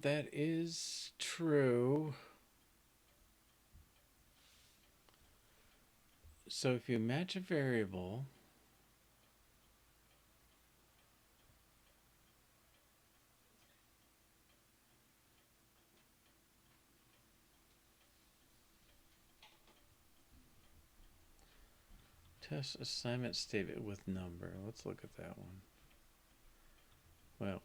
That is true. So if you match a variable, test assignment statement with number. Let's look at that one. Well,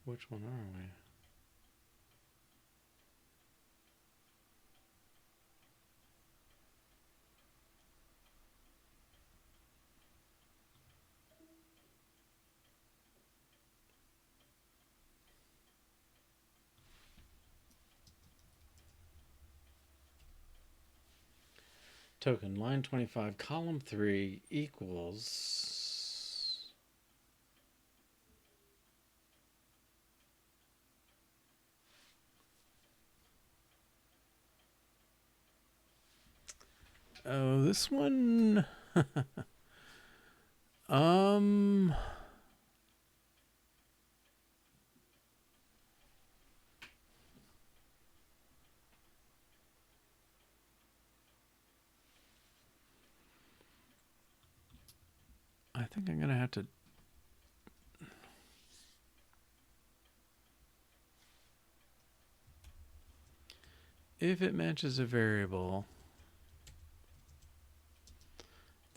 which one are we? Token line 25, column 3 equals. Oh, this one. I think I'm gonna have to. If it matches a variable,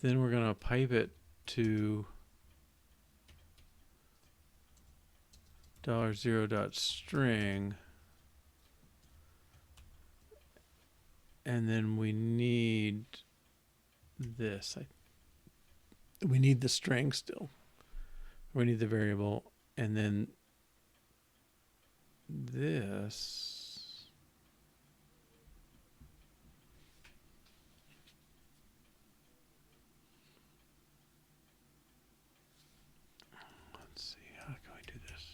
then we're gonna pipe it to $0.string, and then we need this. We need the string still. We need the variable, and then this. Let's see, how can we do this?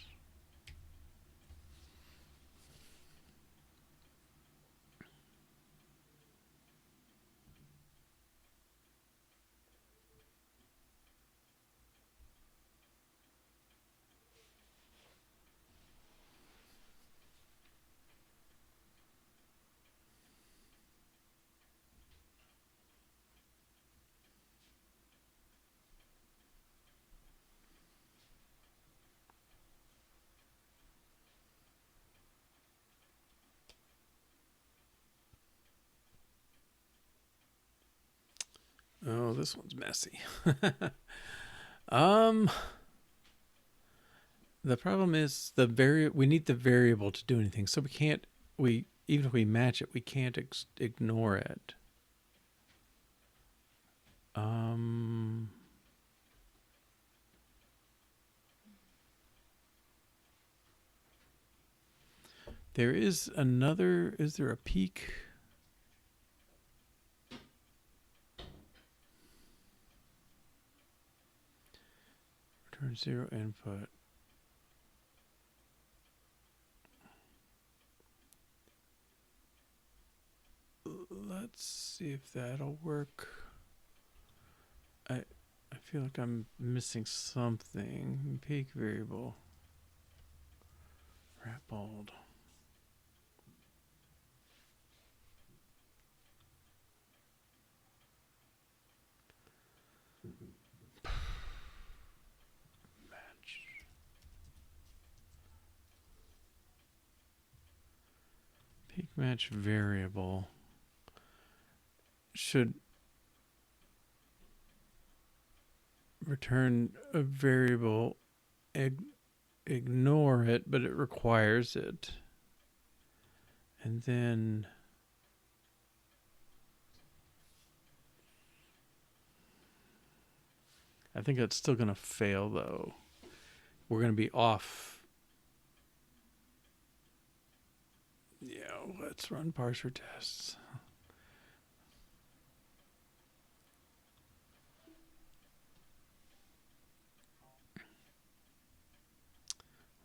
Oh, this one's messy. The problem is we need the variable to do anything. So even if we match it, we can't ignore it. There is another, is there a peak? Return 0 input. Let's see if that'll work. I feel like I'm missing something. Peak variable. WrapOld. Match. match variable should return a variable, ignore it, but it requires it. And then I think that's still going to fail, though. We're going to be off. Yeah, let's run parser tests.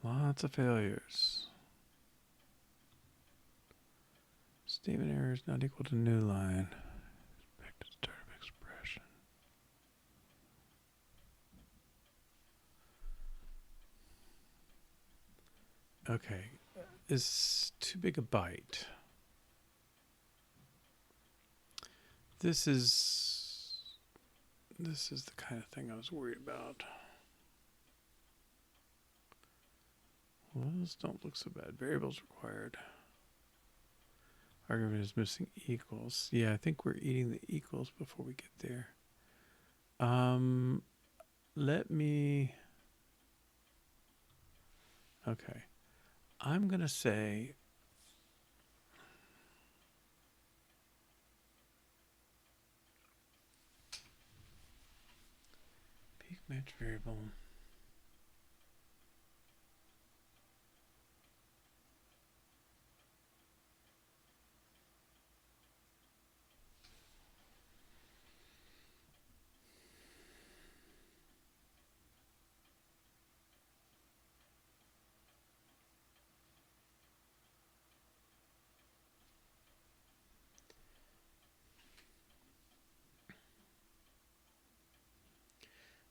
Lots of failures. Statement error is not equal to new line. Expected start of expression. Okay, is too big a byte. This is the kind of thing I was worried about. Well, those don't look so bad. Variables required. Argument is missing equals. Yeah, I think we're eating the equals before we get there. Let me. Okay, I'm gonna say. Peak match variable.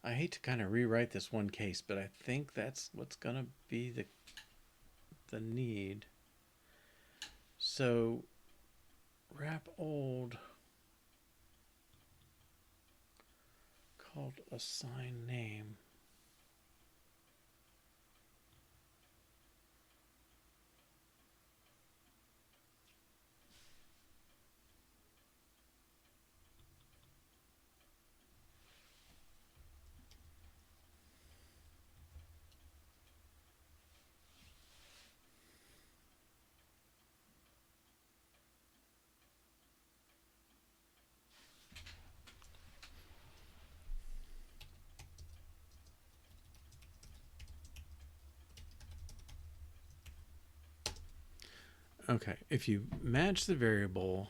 I hate to kind of rewrite this one case, but I think that's what's going to be the need. So WrapOld called assign name. Okay, if you match the variable,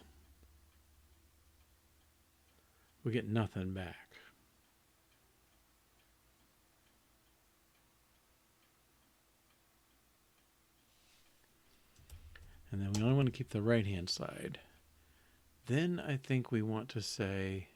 we get nothing back. And then we only want to keep the right-hand side. Then I think we want to say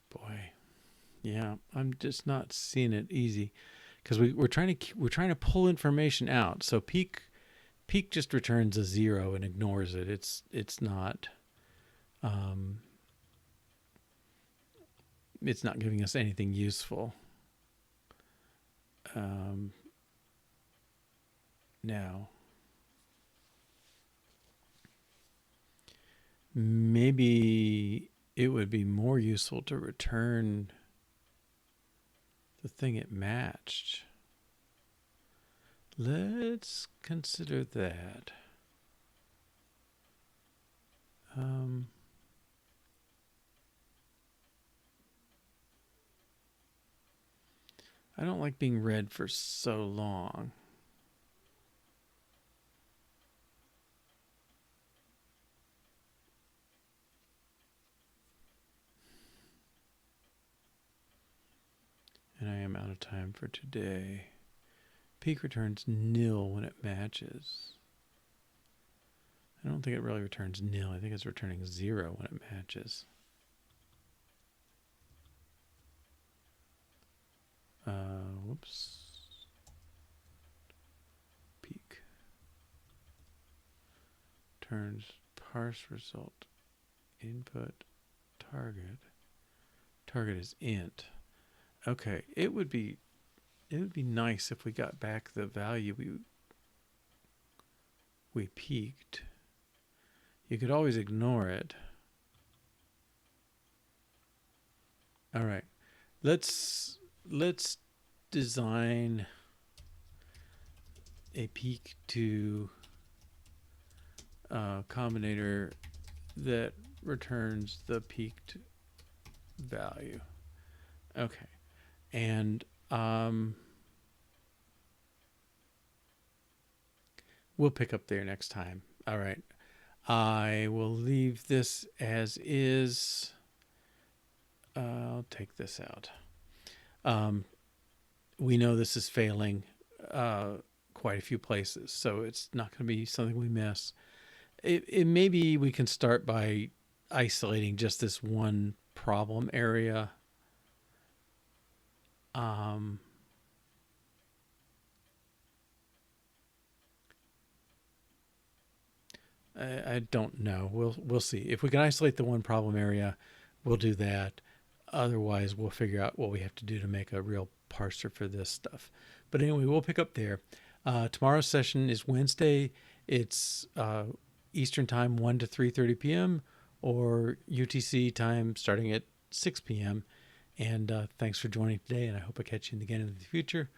boy, yeah, I'm just not seeing it easy because we're trying to pull information out. So peak just returns a 0 and ignores it. It's not giving us anything useful. Now maybe it would be more useful to return the thing it matched. Let's consider that. I don't like being read for so long. And I am out of time for today. Peak returns nil when it matches. I don't think it really returns nil. I think it's returning 0 when it matches. Whoops. Peak. Turns parse result input target. Target is int. Okay, it would be nice if we got back the value we peaked. You could always ignore it. All right, let's design a peak to combinator that returns the peaked value. Okay, and we'll pick up there next time. All right, I will leave this as is. I'll take this out. We know this is failing quite a few places, so it's not going to be something we miss. It maybe we can start by isolating just this one problem area. I don't know. We'll see. If we can isolate the one problem area, we'll do that. Otherwise, we'll figure out what we have to do to make a real parser for this stuff. But anyway, we'll pick up there. Tomorrow's session is Wednesday. It's Eastern time, 1 to 3:30 p.m. or UTC time starting at 6 p.m. And thanks for joining today, and I hope I catch you again in the future.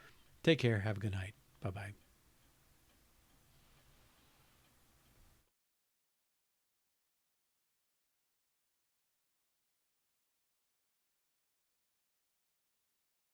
Take care. Have a good night. Bye-bye.